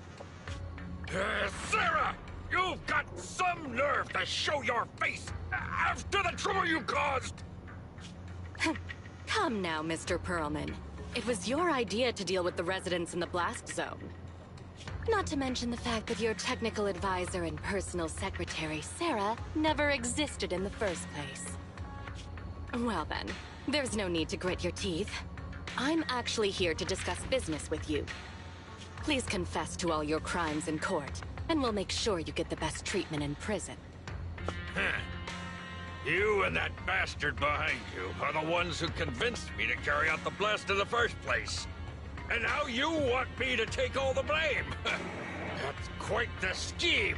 Sarah! You've got some nerve to show your face after the trouble you caused! Come now, Mr. Perlman. It was your idea to deal with the residents in the blast zone. Not to mention the fact that your technical advisor and personal secretary, Sarah, never existed in the first place. Well then, there's no need to grit your teeth. I'm actually here to discuss business with you. Please confess to all your crimes in court, and we'll make sure you get the best treatment in prison. You and that bastard behind you are the ones who convinced me to carry out the blast in the first place. And now you want me to take all the blame. That's quite the scheme.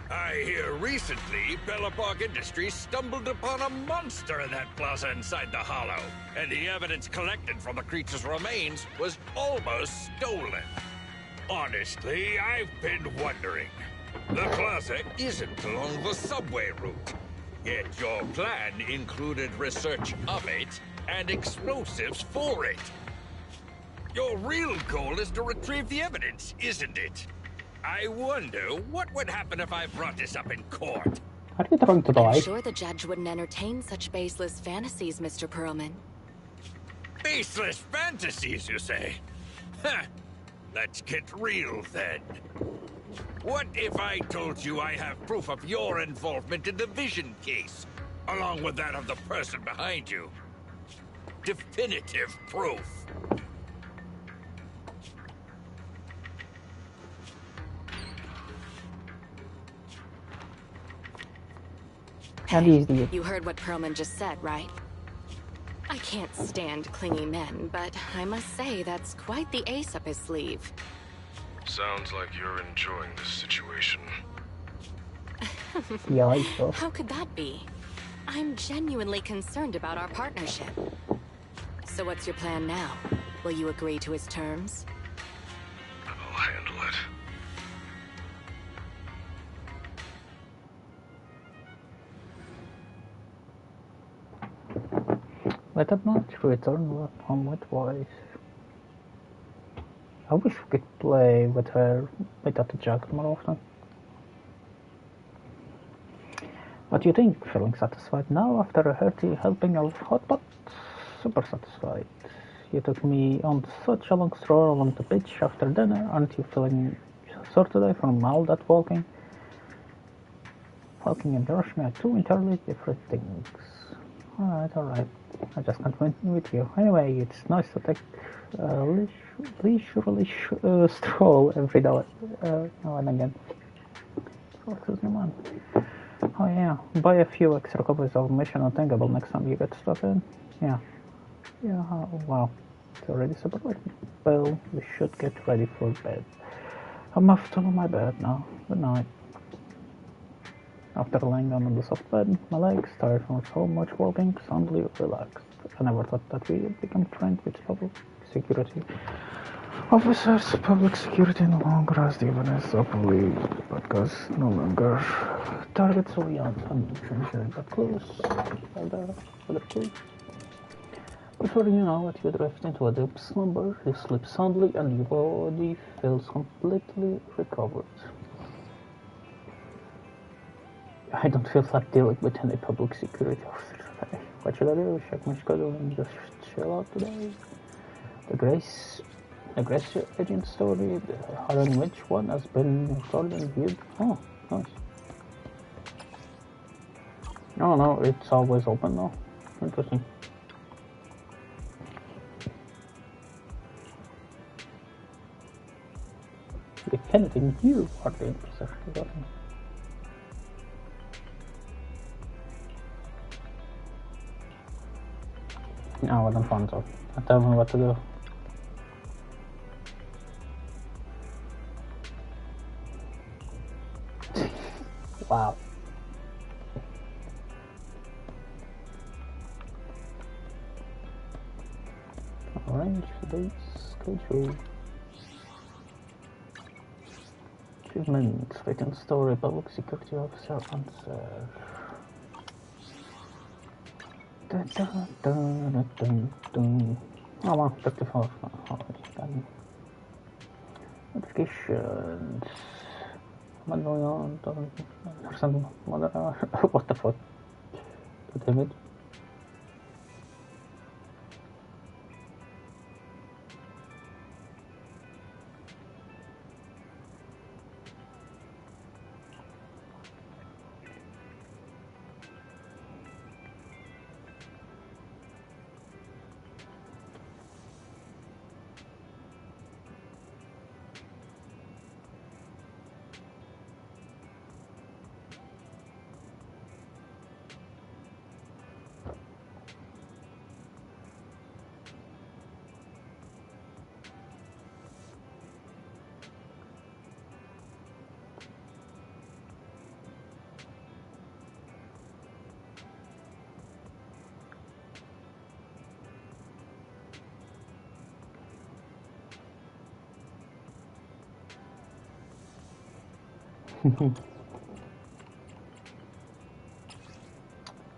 I hear recently, Belobog Industries stumbled upon a monster in that plaza inside the Hollow, and the evidence collected from the creature's remains was almost stolen. Honestly, I've been wondering. The plaza isn't along the subway route, yet your plan included research of it and explosives for it. Your real goal is to retrieve the evidence, isn't it? I wonder what would happen if I brought this up in court. Are you trying to I'm die? sure the judge wouldn't entertain such baseless fantasies, Mr. Perlman. Baseless fantasies, you say? Huh. Let's get real then. What if I told you I have proof of your involvement in the Vision case, along with that of the person behind you? Definitive proof. And he's the You heard what Perlman just said, right? I can't stand clingy men, but I must say that's quite the ace up his sleeve. Sounds like you're enjoying this situation. I stuff. How could that be? I'm genuinely concerned about our partnership. So what's your plan now? Will you agree to his terms? I'll handle it. Let us not return home with voice. I wish we could play with her without the jacket more often. What do you think? Feeling satisfied now after a hearty helping of hot pot? Super satisfied. You took me on such a long stroll along the beach after dinner. Aren't you feeling sore today from all that walking? Walking and rushing are two entirely different things. Alright. I just can't win with you. Anyway, it's nice to take a leisurely stroll every day, now and again. Excuse me, man. Oh yeah, buy a few extra copies of Mission Unthinkable next time you get started. Yeah. Yeah, wow. It's already super late. Well, we should get ready for bed. I'm off to my bed now. Good night. After lying down on the soft bed, my legs, tired from so much walking, soundly relaxed. I never thought that we would become friends with public security officers. Public security no longer has the evidence of police, because no longer targets so young and sharing but close. Other clues. Before you know it, you drift into a deep slumber, you sleep soundly, and your body feels completely recovered. I don't feel like dealing with any public security officer today. What should I do? Check my schedule and just chill out today? The Grace agent story, the Harlan Witch one has been recorded and viewed. Oh, nice. No, it's always open now. Interesting. If anything, you are the interceptor. No, I don't want to. Tell me what to do. Wow. Arrange today's schedule. Achievements, written story, public security officer, answer. Oh wow, 34. Notifications. What going on? What the fuck? Damn it.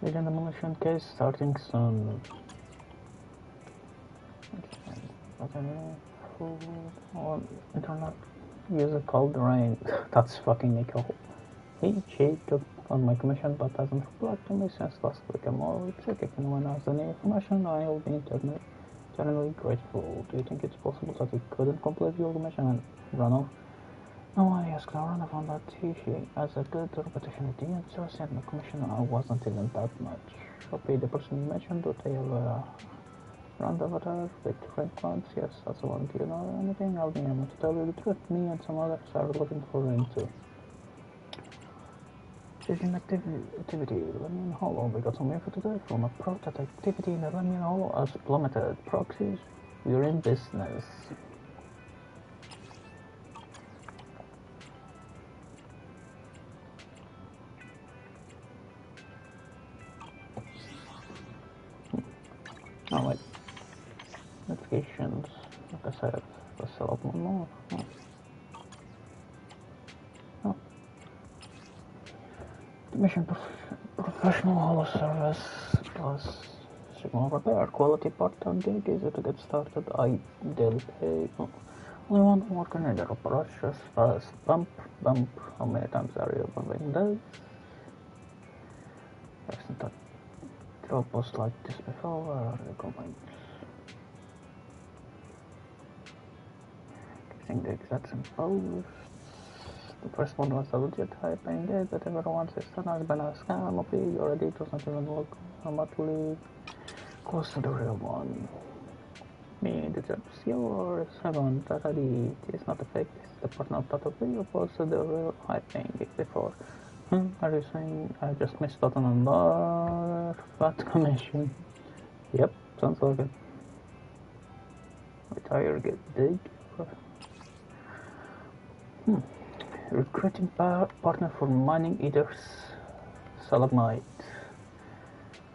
Agent demolition case starting soon. Internet user called Rain. That's fucking Nicole. She took on my commission but hasn't replied to me since last week. I'm already checking when has any information. I will be eternally grateful. Do you think it's possible that he couldn't complete your commission and run off? No, I asked Lauren. I found that she has a good reputation with the so I sent my commission. I wasn't even that much. Okay, the person you mentioned, do they have a round avatar with red clouds? Yes, that's the one. Do you know anything? I'll be able to tell you the truth. Me and some others are looking for him too. Vision activity, Lemon Hollow. We got some info today from a prototype activity in the Lemon Hollow as plummeted proxies. We're in business. Oh wait. Notifications. Like I said, let's sell up one more. Oh. The mission professional hollow service plus signal repair. Quality part-time gig, easy to get started. Ideal pay. Oh. Only one more grenade operations. Fast bump. How many times are you bumping this? Hasn't that drop post like this before? Where are the comments? Guessing the exact same post. The first one was a legit high-paying gig that everyone says has been a scam. OP already doesn't even look remotely close to the real one. Me, the job's yours. Haven't already. It's not a fake. It's the partner that you posted the real high-paying gig before. Are you saying I just missed out on another fat commission? Yep, sounds like it. Retire, get dig. Recruiting partner for mining Ether's stalagmite.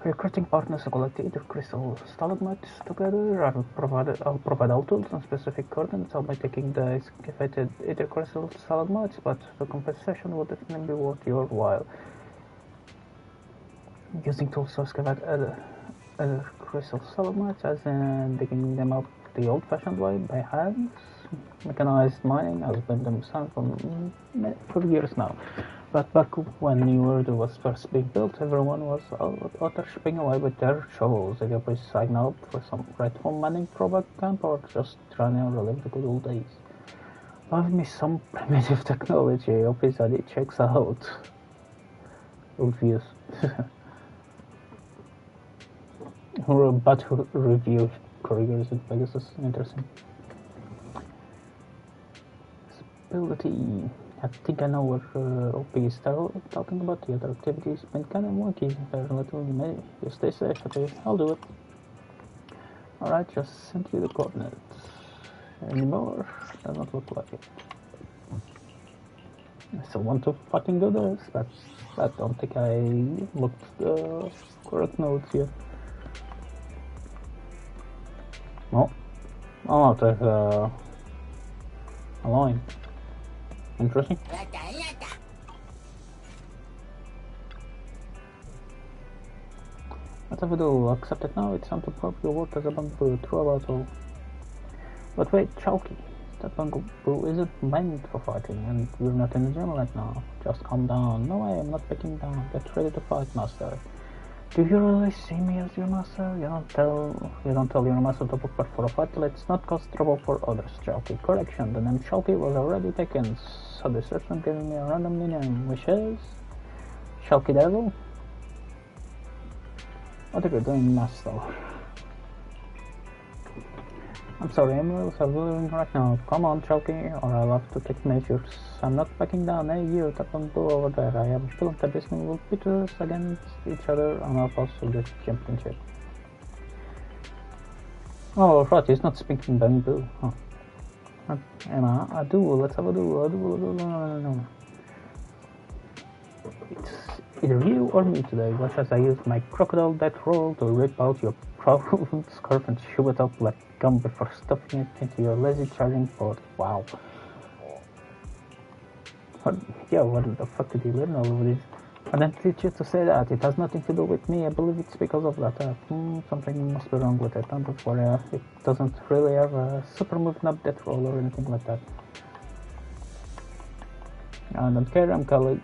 Recruiting partners to collect Ether crystal stalagmites together. I'll provide all tools and specific coordinates. I'll be taking the excavated Ether crystal stalagmites, but the compensation will definitely be worth your while. Using tools to excavate other crystal stalagmites, as in digging them up the old-fashioned way by hands. Mechanized mining has been done for years now, but back when New Order was first being built, everyone was either shipping away with their shovels. Did you please sign up for some rightful mining throwback camp, or just trying to relive the good old days? Love me some primitive technology. Obviously, it checks out. Reviews. But review couriers in Pegasus. Interesting. Ability. I think I know what OP is talking about. The other activities been kind of wonky. There's little you may. You stay safe, okay? I'll do it. Alright, just send you the coordinates. Anymore? Does not look like it. I still want to fucking do this, but I don't think I looked the correct notes yet. No. Oh, there's a line. Interesting. Whatever do, accept it now. It's time to prove your work as a bamboo. True about all. But wait, Chalky. That bamboo isn't meant for fighting, and we're not in the gym right now. Just calm down. No, I am not backing down. Get ready to fight, master. Do you really see me as your master? You don't tell your master to prepare for a fight. Let's not cause trouble for others, Chalky. Correction, the name Chalky was already taken, so this person giving me a random name, which is Chalky Devil? What are you doing, master? I'm sorry, Emeralds are willing right now. Come on, Chalky, or I'll have to take measures. I'm not backing down. Hey, you, that bamboo over there. I have a feeling that this one will pit us against each other on our path to the championship. Oh, right, he's not speaking bamboo. Huh. Emma, I do. Let's have a do. No. It's either you or me today. Watch as I use my crocodile death roll to rip out your proud scarf and chew it up like gum before stuffing it into your lazy charging port. Wow. What the fuck did you learn all of this? I didn't teach you to say that. It has nothing to do with me. I believe it's because of that. Something must be wrong with it. Don't worry. It doesn't really have a super moving up death roll or anything like that. I don't care. I'm calling.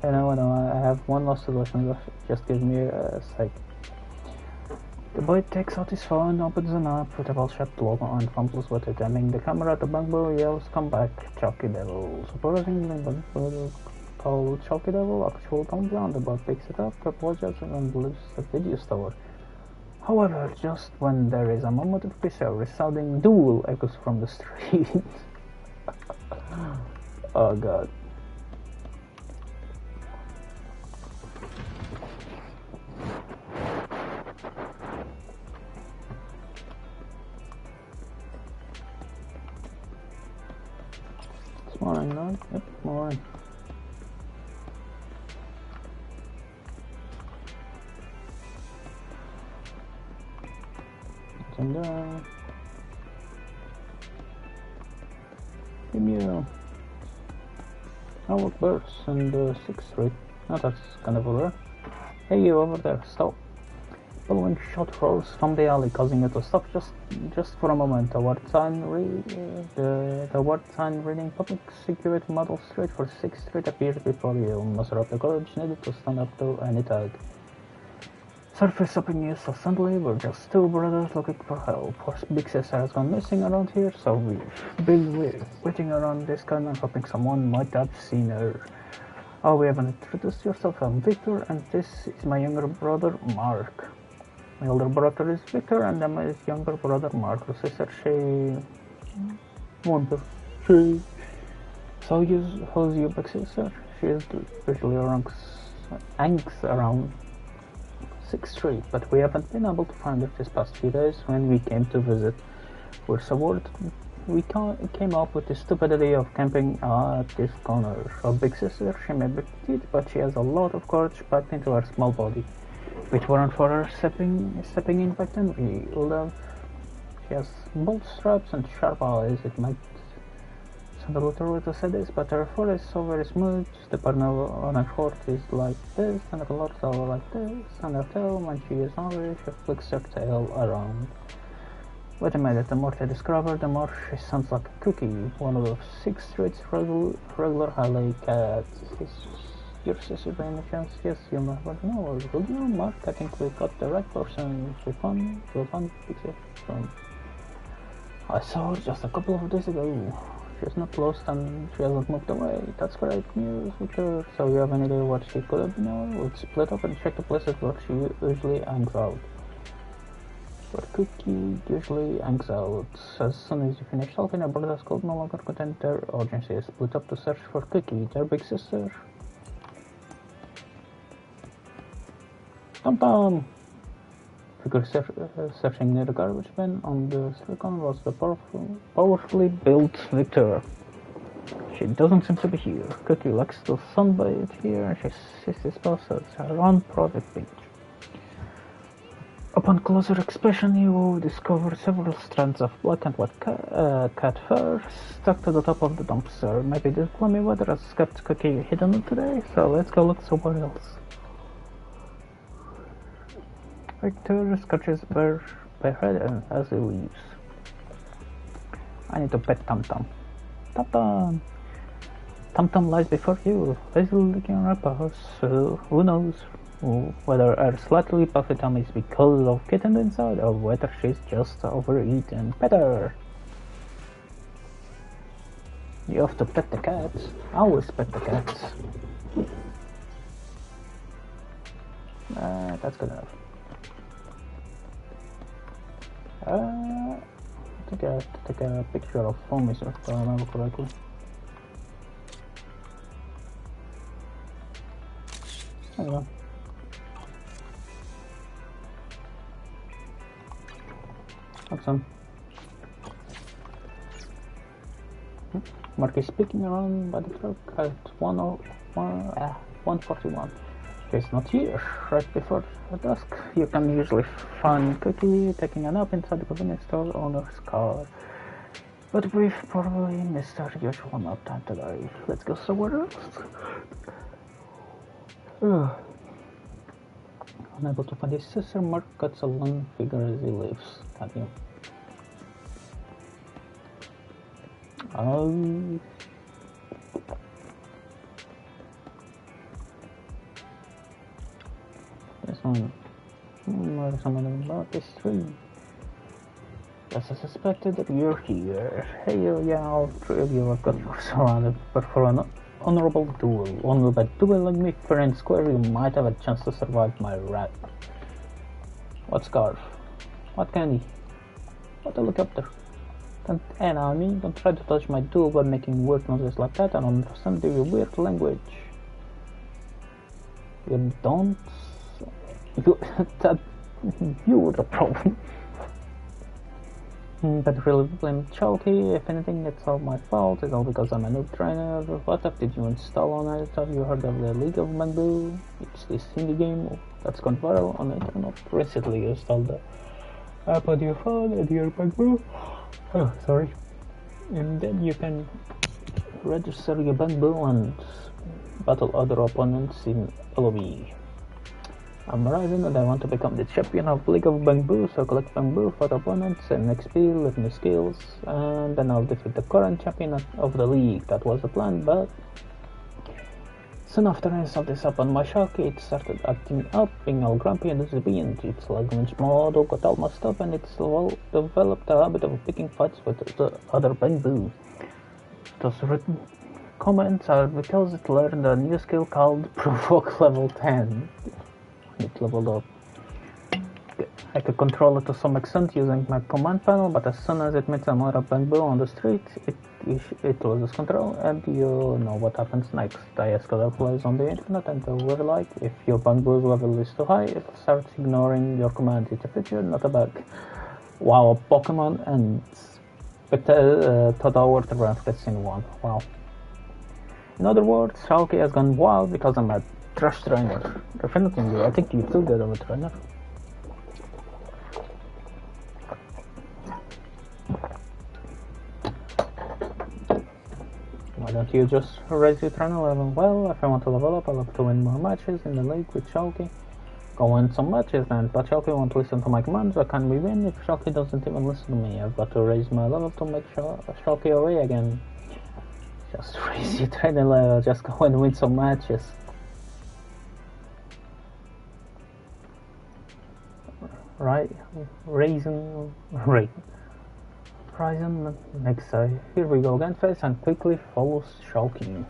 I know. I have one last solution. Just give me a sec. The boy takes out his phone, opens an app with a well-shaped logo and fumbles with it, aiming the camera at the bamboo, yells, "Come back, Chalky Devil." Supposing the bamboo called Chalky Devil, actual bamboo, the boy picks it up, apologizes, and leaves the video store. However, just when there is a moment of peace, a resounding duel echoes from the street. Oh god. Morning, no? Yep, morning. Come down. Emu. Oh, look, birds in the 6th Street. Oh, that's kind of rare. Hey, you over there, stop. Following shot rolls from the alley, causing it to stop just for a moment. The word sign reading Public Security Model Street for 6th Street appeared before you. Muster up the courage needed to stand up to any tag. Surface up in news, so suddenly we're just two brothers looking for help. Our big sister has gone missing around here, so we've been waiting around this corner hoping someone might have seen her. Oh, we haven't introduced yourself. I'm Victor, and this is my younger brother, Mark. My older brother is Victor, and then my younger brother, Mark. The sister, So who's your big sister? She is usually hangs around 6th Street, but we haven't been able to find her this past few days when we came to visit. We're so worried we came up with the stupid idea of camping at this corner. Our big sister, she may be petite, but she has a lot of courage packed into her small body. If it weren't for her stepping in back then, we would have. She has bold stripes and sharp eyes. It might sound a little weird to say this, but her fur is so very smooth. The pattern on her coat is like this, and her legs are like this, and her tail, when she is hungry, she flicks her tail around. Wait a minute, the more I describe her, the more she sounds like a Cookie, one of the 6th Street's regular highway cats. Is your sister by any chance? Yes, you'll never know. Good know, Mark. I think we got the right person. We found picture from. I saw her just a couple of days ago. She's not lost and she hasn't moved away. That's great news, Victor. So you have any idea what she could have been doing? We'll split up and check the places where she usually hangs out. Where Cookie usually hangs out. As soon as you finish helping, our brothers could no longer contain their urgency. Split up to search for Cookie, their big sister. Tom! Victor searching near the garbage bin on the silicon was the powerfully built Victor. She doesn't seem to be here. Cookie likes to sunbathe here and she sees this post as her own private beach. Upon closer inspection, you discover several strands of black and white cat fur stuck to the top of the dumpster. Maybe this gloomy weather has kept Cookie hidden today, so let's go look somewhere else. Victor scratches bare head as he leaves. I need to pet Tom Tom. Tom Tom lies before you, lazily licking her paws. Who knows whether her slightly puffy tummy is because of kitten inside or whether she's just overeaten. Pet her! You have to pet the cats. I always pet the cats. That's good enough. I think I have to take a picture of me, if I remember correctly. There we go. Awesome. Mark is peeking around by the truck at 141. She's not here. Right before dusk, you can usually find Cookie taking a nap inside the convenience store owner's car. But we've probably missed our usual nap time today. Let's go somewhere else. Unable to find his sister, Mark cuts a long figure as he leaves. Can't you? This one. There's someone about this tree. As I suspected that you're here. Hey, yeah, all three of you have got surrounded, but for an honorable duel. Only by dueling me fair and square, you might have a chance to survive my wrath. What scarf? What candy? What a helicopter? Don't try to touch my tool by making weird noises like that. I don't understand your weird language. You don't? You're the problem. But really blame Chalky. If anything, it's all my fault. It's all because I'm a noob trainer. What app did you install on it? Have you heard of the League of Bamboo? It's this indie game that's gone viral on the internet. Recently you installed the app on your phone and your Bamboo. Oh, sorry. And then you can register your Bamboo and battle other opponents in LOB. I'm Ryzen and I want to become the champion of League of Bamboo, so collect Bamboo, fight opponents, and XP, learn new skills, and then I'll defeat the current champion of the league. That was the plan, but Soon after I saw this up on my Sharky, it started acting up, being all grumpy and disobedient. Its language model got all messed up and it's developed a habit of picking fights with the other bamboo. Those written comments are because it learned a new skill called Provoke level 10. It leveled up. I could control it to some extent using my command panel, but as soon as it meets another bamboo on the street, it loses control, and you know what happens next. I ask other players on the internet, and they were like, if your bamboo's level is too high, it starts ignoring your commands. It's a feature, not a bug. Wow, Pokemon and total water run fits in one. Wow. In other words, Shalky has gone wild because I'm a trash trainer. Definitely, I think you're too good of a trainer. Why don't you just raise your trainer level? Well, if I want to level up, I'll have to win more matches in the league with Shalky. Go win some matches then, but Shalky won't listen to my commands. How can we win if Shalky doesn't even listen to me? I've got to raise my level to make Shalky away again. Just raise your trainer level, just go and win some matches. Right, Raisin, next side. Here we go again, face and quickly follows Shalky.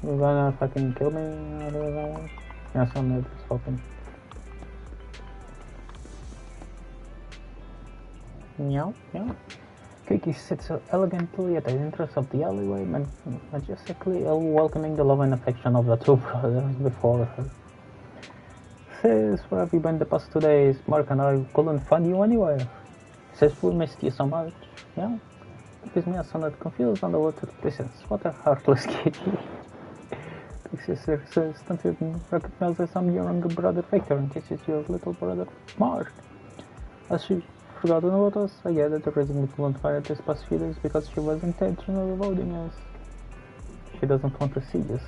You're gonna fucking kill me out of that one? Yes, I'm just hoping. Meow, meow. Kiki sits so elegantly at the entrance of the alleyway, majestically welcoming the love and affection of the two brothers before her. Sis, where have you been the past 2 days? Mark and I couldn't find you anywhere. Sis, we missed you so much. Yeah? It gives me a somewhat confused on the word to presence. What a heartless Kiki. Big sister says, don't you recognize that I'm your younger brother Victor and this is your little brother Mark? Has she forgotten about us? I get that the reason we couldn't find her this past few days because she was intentionally avoiding us. She doesn't want to see us.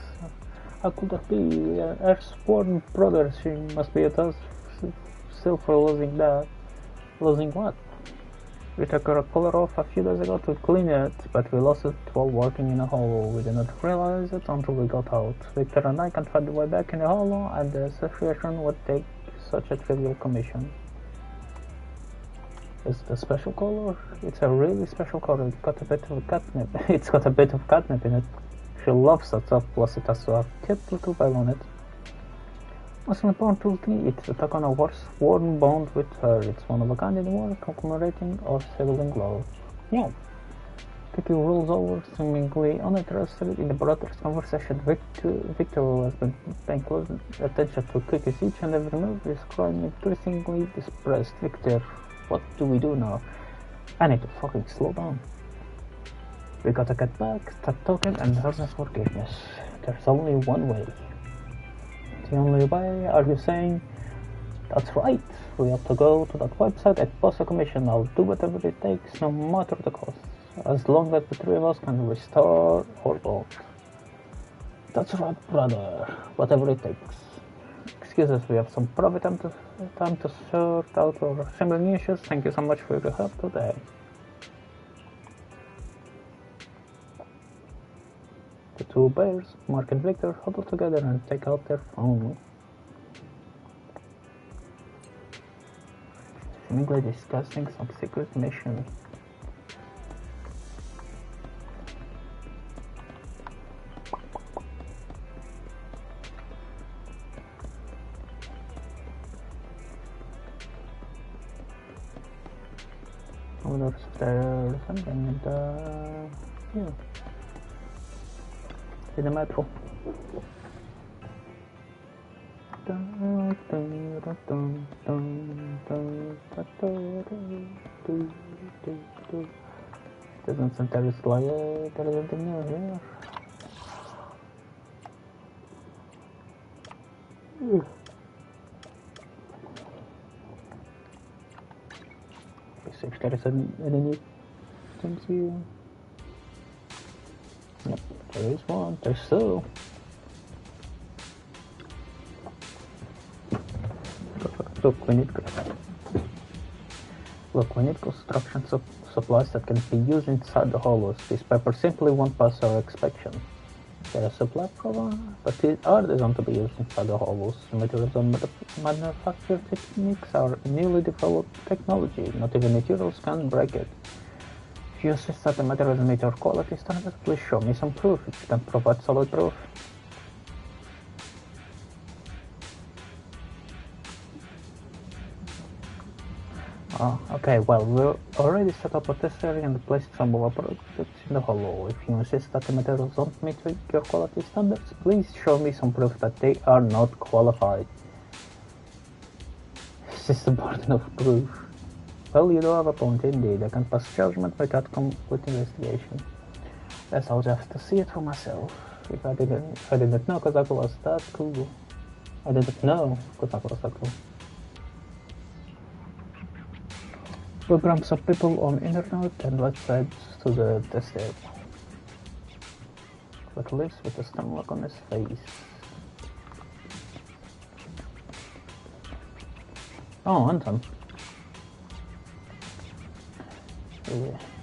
How could that be? We are her sworn brothers. She must be at us still for losing that. Losing what? We took her collar off a few days ago to clean it, but we lost it while working in a hollow. We did not realize it until we got out. Victor and I can't find the way back in the hollow, and the association would take such a trivial commission. Is it a special color? It's a really special color. It's got a bit of catnip. It's got a bit of catnip in it. She loves that stuff, plus it has a cute little bell on it. Most importantly, it's a tack on a worn bond with her. It's one of a kind anymore, commemorating our sibling love. Yeah. Kiki rolls over, seemingly uninterested in the brother's conversation. Victor has been paying close attention to Kiki's each and every move. He's crying increasingly distressed. Victor, what do we do now? I need to fucking slow down. We gotta get back, start talking, and learn forgiveness. There's only one way. The only way, are you saying? That's right. We have to go to that website and post a commission. I'll do whatever it takes, no matter the cost. As long as the three of us can restore our bond. That's right, brother. Whatever it takes. Excuse us, we have some private time to sort out our assembling issues. Thank you so much for your help today. The two bears, Mark and Victor, huddle together and take out their phone. Seemingly discussing some secret mission. I wonder if there's something in the... yeah. In the metro. Doesn't seem there is anything new here. If there is any new things here. Yep, there is one. There's two. Look, we need construction supplies that can be used inside the hollows. These papers simply won't pass our inspection. They're a supply program, but they are designed to be used inside the hollows. The materials and manufacture techniques are newly developed technology. Not even materials can break it. If you insist that the materials meet your quality standards, please show me some proof. If you can provide solid proof. Okay, well, we already set up a test area and placed some of our products in the hollow. If you insist that the materials don't meet your quality standards, please show me some proof that they are not qualified. This is the burden of proof. Well, you do have a point indeed. I can pass judgment without complete investigation. Guess I'll just have to see it for myself. If I didn't know Kozaku was that cool. I didn't know Kozaku was that cool. Program some people on internet and let's head to the test area. But lives with a stern look on his face. Oh, Anton.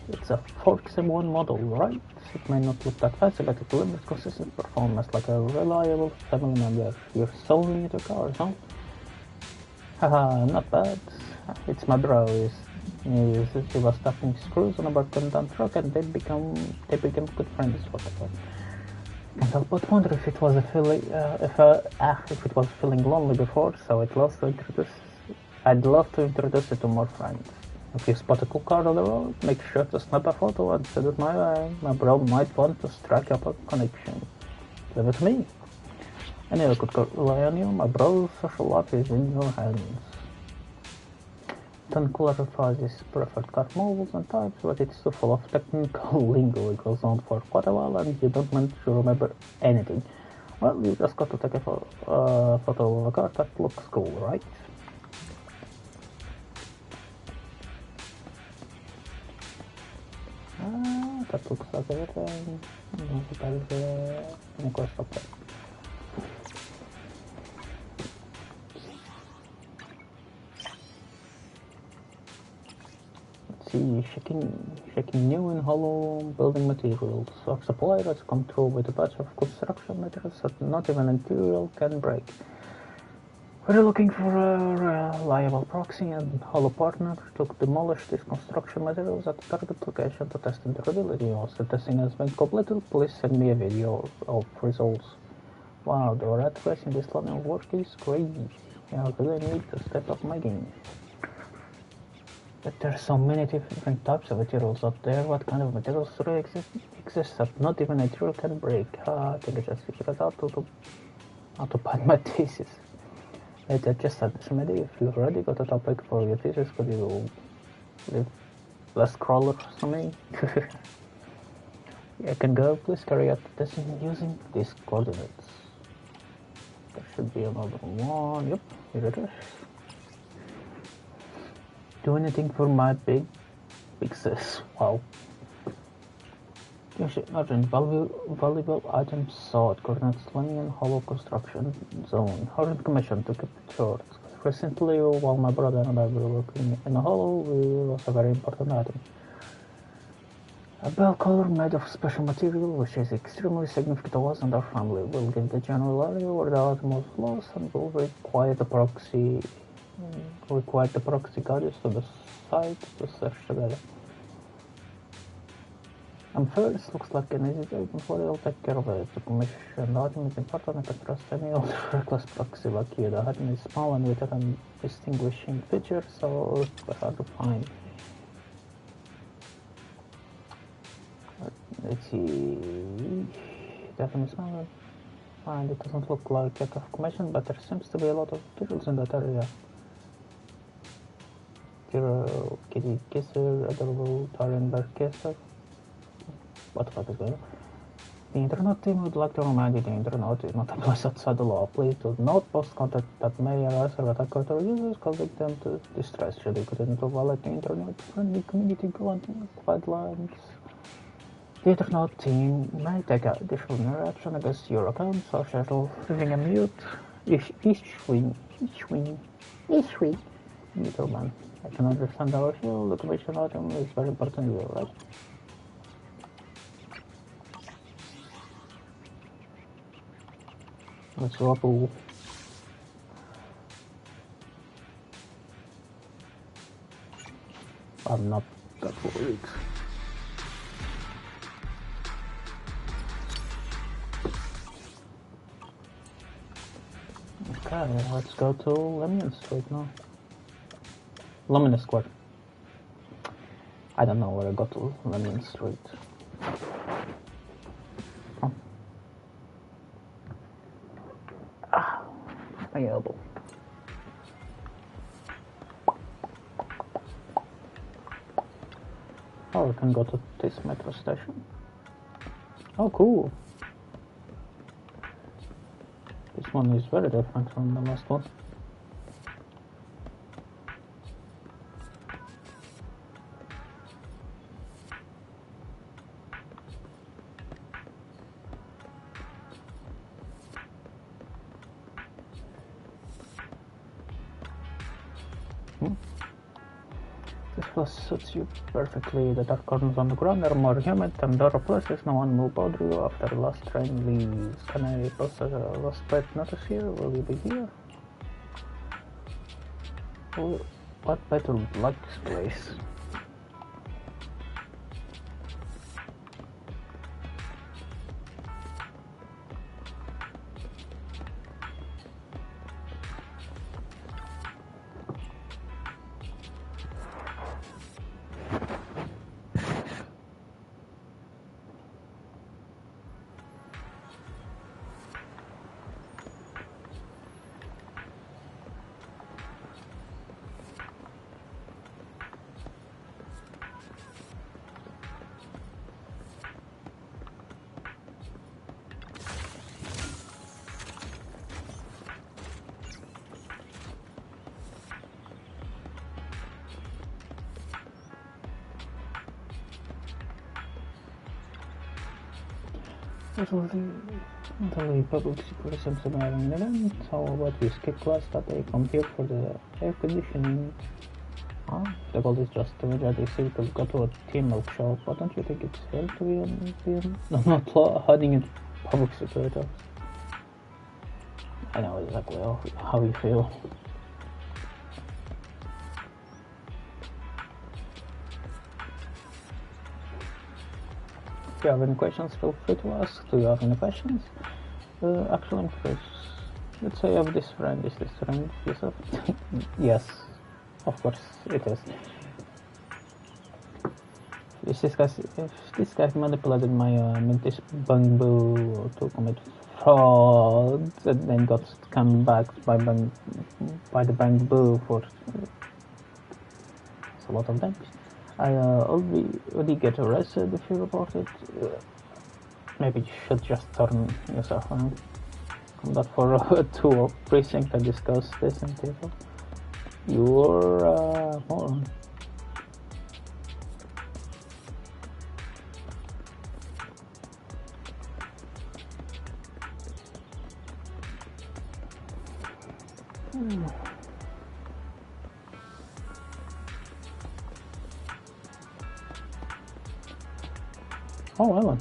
It's a 4x1 model, right? It may not look that fancy, but it delivers consistent performance like a reliable family member. You're solely into cars, huh? Haha, not bad. It's my bro. He was tapping screws on a broken-down truck, and they became good friends. What the fuck? Can't help but wonder if it was if it was feeling lonely before. So I'd love to introduce it to more friends. If you spot a cool car on the road, make sure to snap a photo and send it my way. My bro might want to strike up a connection. Leave it to me. Anyone could rely on you. My bro's social life is in your hands. Then clarifies his preferred car models and types, but it's too full of technical lingo. It goes on for quite a while and you don't manage to remember anything. Well, you just got to take a photo of a car that looks cool, right? That looks like everything. Any questions up there? Checking new and hollow building materials. Our supplier has come through with a batch of construction materials that not even Imperial can break. We're looking for a reliable proxy and hollow partner to demolish these construction materials at the target location to test their durability. Once the testing has been completed, please send me a video of results. Wow, the rat race in this line of work is crazy. I really need to step up my game. But there's so many different types of materials out there. What kind of materials really exist that not even a material can break? I think I just figured out how to bite my thesis. Wait, I just had this idea. If you already got a topic for your thesis, could you leave less crawlers to me? I can go. Please carry out the testing using these coordinates. There should be another one. Yep, here it is. Do anything for my big sis. Wow. You should imagine valuable items sought. Coordinates landing in hollow construction zone. Hurried commission to keep it short. Recently, while my brother and I were working in a hollow, we lost a very important item. A bell collar made of special material, which is extremely significant to us and our family. We'll give the general area where the item was lost and will require the proxy guardians to the site to search together. I'm sure this looks like an easy job, but I'll take care of it. The commission item is important. I can trust any old reckless proxy like you. The item is small and without a distinguishing feature, so it's hard to find. Let's see. Definitely small. And it doesn't look like a commission, but there seems to be a lot of materials in that area. Hero, Kitty Kisser, Adorable, Tarenberg Kisser. What the fuck is going on? The internet team would like to remind you the internet is not a place outside the law. Please do not post content that may arouse or attack other users, causing them to distress. Should you continue to violate the internet-friendly community guidelines, the internet team may take additional action against your account, such as leaving a mute, Ishwin. Me too, man. I can understand how I feel. The commission item is very important to you, right? Let's rubble. I'm not that worried. Okay, let's go to Lemon Street now. Lemon Square. I don't know where I got to Lemon Street. Oh. Ah, my elbow. Oh, we can go to this metro station. Oh, cool. This one is very different from the last one. This place suits you perfectly. The dark corners on the ground are more humid than dark places. No one will bother you after the last train leaves. Can I post a last pet notice here? Will you be here? Oh, what better like this place? The public security seems to be having an event. How about we skip class that they come here for the air conditioning? Huh? The goal is just to ready so to go to a team milk shop. But don't you think it's fair to be not hiding in public security? I know exactly how you feel. If you have any questions, feel free to ask. Do you have any questions? Actually, I'm curious. Let's say I have this friend. Is this friend yourself? Yes, of course it is. If this guy manipulated my Mintish bamboo to commit fraud and then got come back by the bamboo for a lot of damage. I already get arrested if you report it. Maybe you should just turn yourself around. Come back for a tour precinct and discuss this in detail. You're a moron. Oh, Ellen.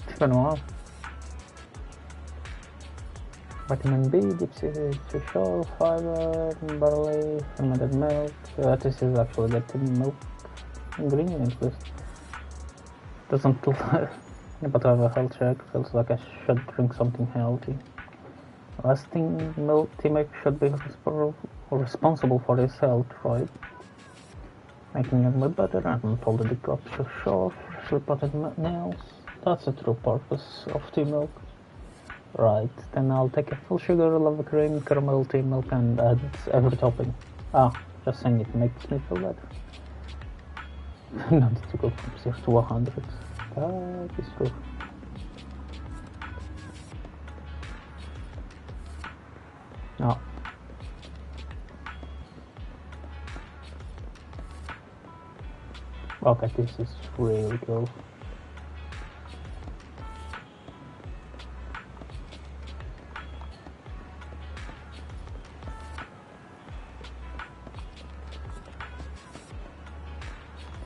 It's been a while. Vitamin B, deep sea fish oil, fiber, barley, fermented milk. This is actually getting milk ingredient list. Doesn't look but I have a health check. Feels like I should drink something healthy. Lasting milk teammate should be responsible for his health, right? Making it look better and told the cups to show off repotted nails. That's the true purpose of tea milk. Right, then I'll take a full sugar, lava cream, caramel tea milk and add every topping. Just saying it makes me feel better. Not to go from 0 to 100. That is true. No. Okay, this is really cool.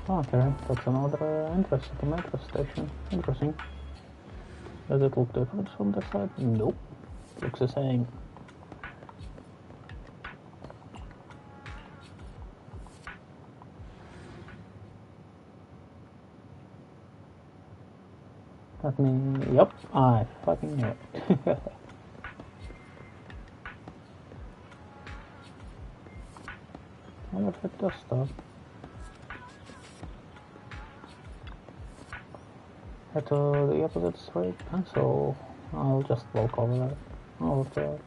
Okay, that's another entrance to the metro station. Interesting. Does it look different from the side? Nope. Looks the same. Let me... Yep, I fucking knew it. I wonder if it does stop. Head to the opposite street, so I'll just walk over there.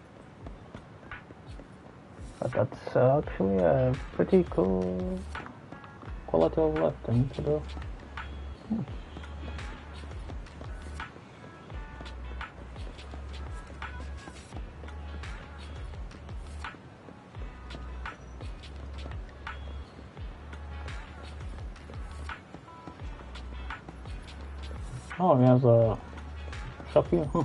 But that's actually a pretty cool quality of life thing to do. Oh, he has a shop here, huh?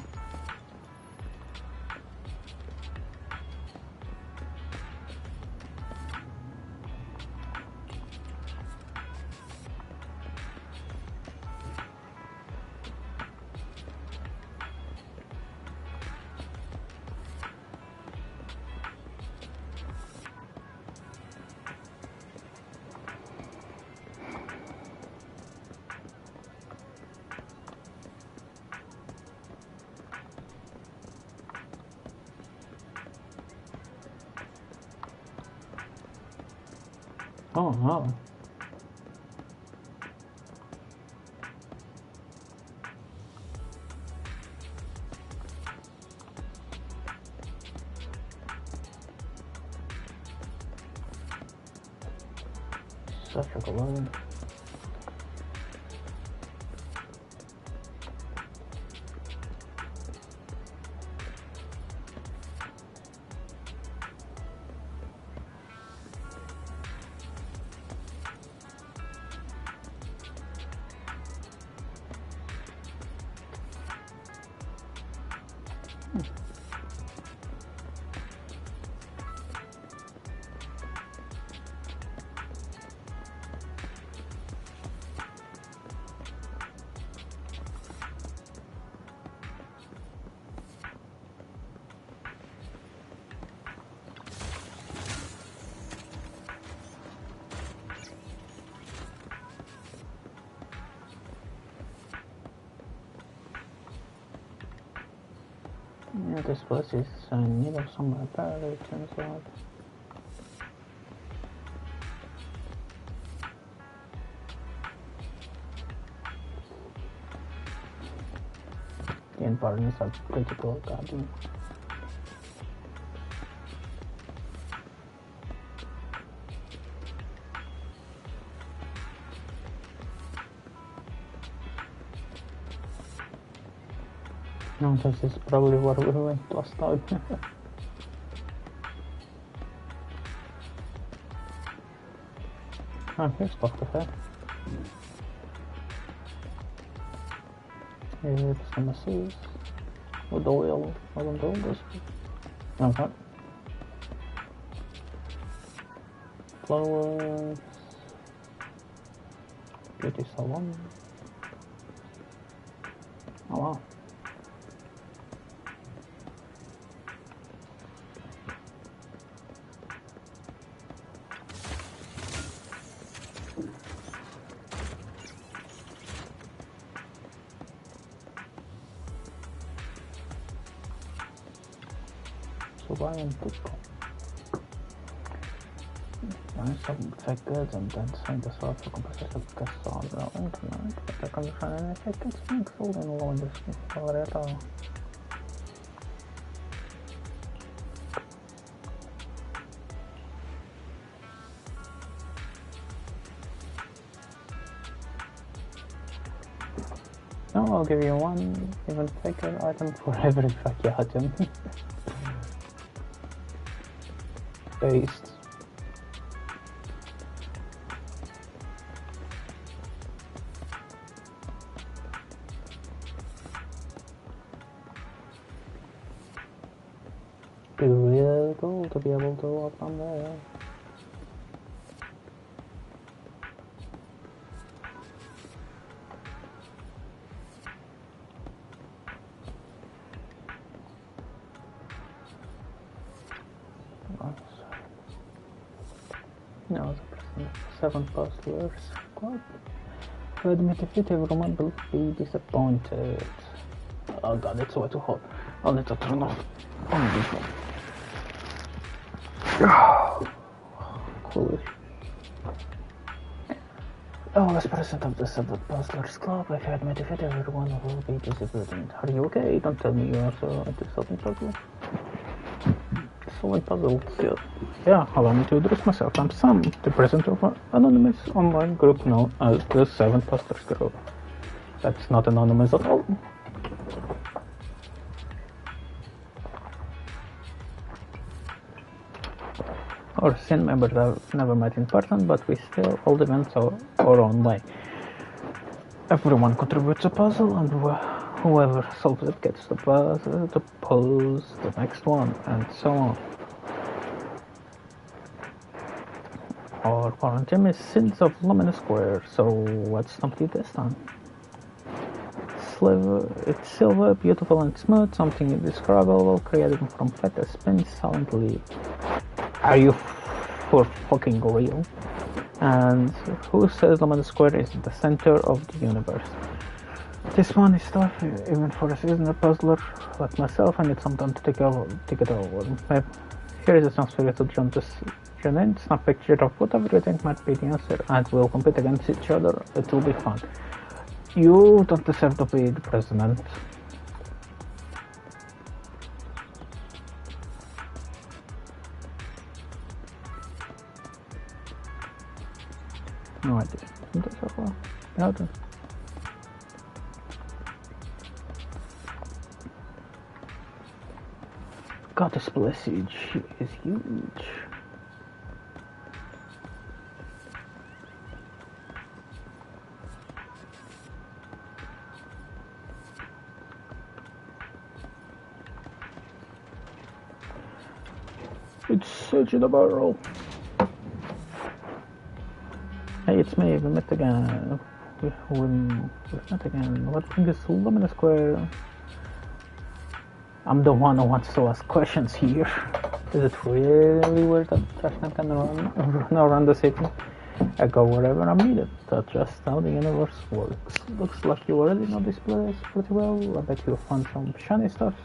Oh, wow. Such a good one. Yeah, this place is in need of some repair, it turns out. The environments are pretty cool, goddamn. No, this is probably where we went last time. Ah, here's Stock Cafe. Here's some masseuse. With the wheel, wasn't all this? No, it's not. Flowers. Beauty salon. Oh wow. So buy and pick up. Buy some fake goods and then send the source for compensation because on the internet. But I can find any fake goods being sold in London. Alright. No, I'll give you one even faker item for every fake item. Paste. Be really cool to be able to walk on there. 7 puzzlers. What? To admit defeat, everyone will be disappointed. Oh god, it's way too hot. I'll need to turn off on this one. Cool. Oh, as president of the 7 Puzzlers Club, if you admit defeat, everyone will be disappointed. Are you okay? Don't tell me you are so into solving puzzles. Solving puzzles, yeah, allow me to introduce myself. I'm Sam, the president of an anonymous online group known as the 7 Puzzlers Group. That's not anonymous at all. Our SIN members have never met in person, but we still hold events our own way. Everyone contributes a puzzle, and whoever solves it gets the puzzle, to pose the next one, and so on. Our current gym is Sins of Luminous Square, so what's stopped you this time? It's silver, beautiful and smooth, something indescribable, created from fat that spins silently. Are you for fucking real? And who says Luminous Square is the center of the universe? This one is tough, even for a seasoned puzzler like myself. I need some time to take it over. Here is a chance for you to jump in, snap a picture of whatever you think might be the answer, and we'll compete against each other. It will be fun. You don't deserve to be the president. No idea. God, this passage is huge. It's such a barrel. Hey, it's me, we met again. We met again. What brings us to Luminous Square? I'm the one who wants to ask questions here. Is it really worth it? Trash can run around the city? I go wherever I'm needed. That's just how the universe works. Looks like you already know this place pretty well. I bet you'll find some shiny stuff.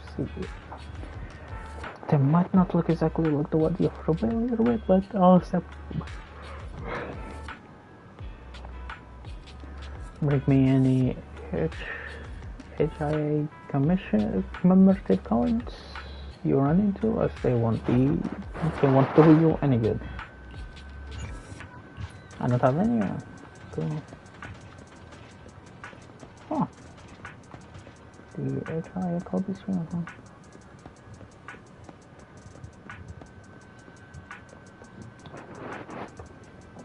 They might not look exactly like the one you're familiar with, but I'll accept them. Bring me any HIA commemorative coins you run into, as they won't do you any good. I don't have any. Cool. Oh, the HIA copies here.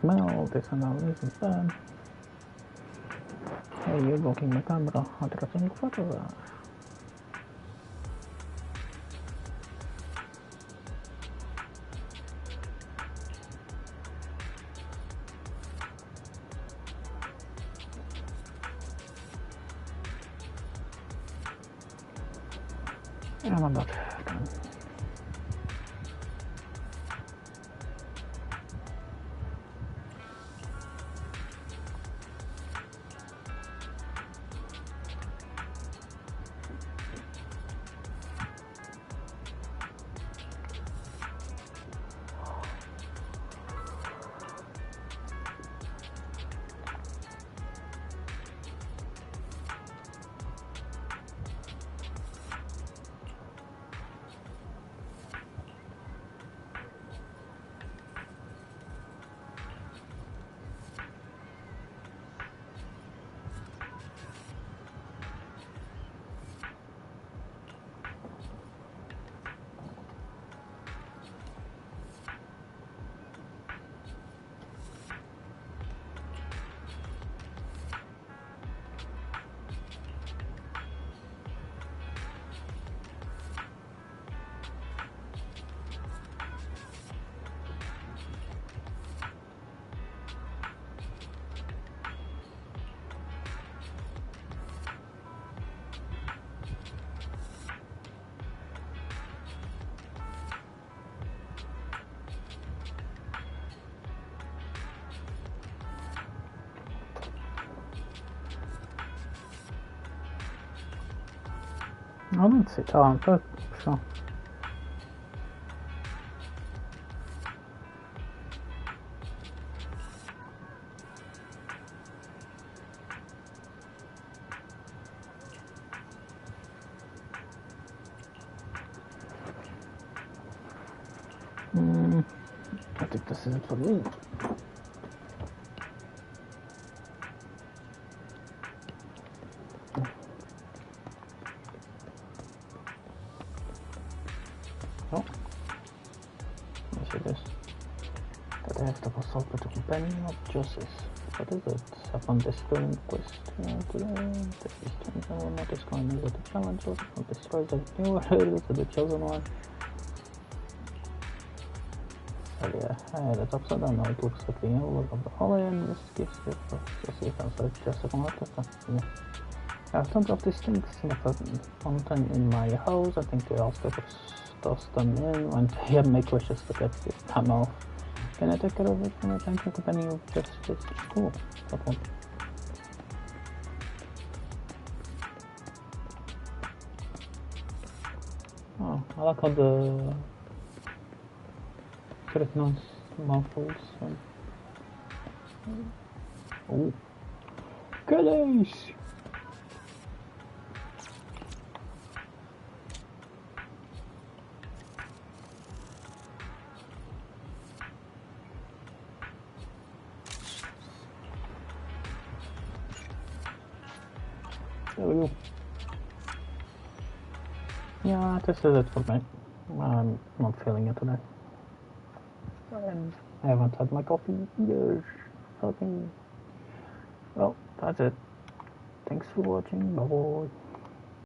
Smell this analysis bad. Hey, you're blocking my camera. How did I take a photo of that? Yeah, I'm about done. I don't see talent, but sure. I think this is it for me. Oh, let's see this. That I have to consult with the companion of justice. What is it? Upon destroying quest today, the Eastern will not is going to the challenge of destroys the new hurdles of the chosen one. Oh yeah, that's upside down now. It looks like the envelope of the hollow and this gives it for the sequence just a artifact. Yeah. I have tons of these things in a fountain in my house. I think they also toss them in and hear make wishes to get this time off. Can I take care of it when I thank the company of justice? Cool. That one. Oh, I like how the written mouthfuls and oh, goodies! There we go. Yeah, this is it for me. I'm not feeling it today. And I haven't had my coffee in years. Okay. Well, that's it. Thanks for watching. Bye bye.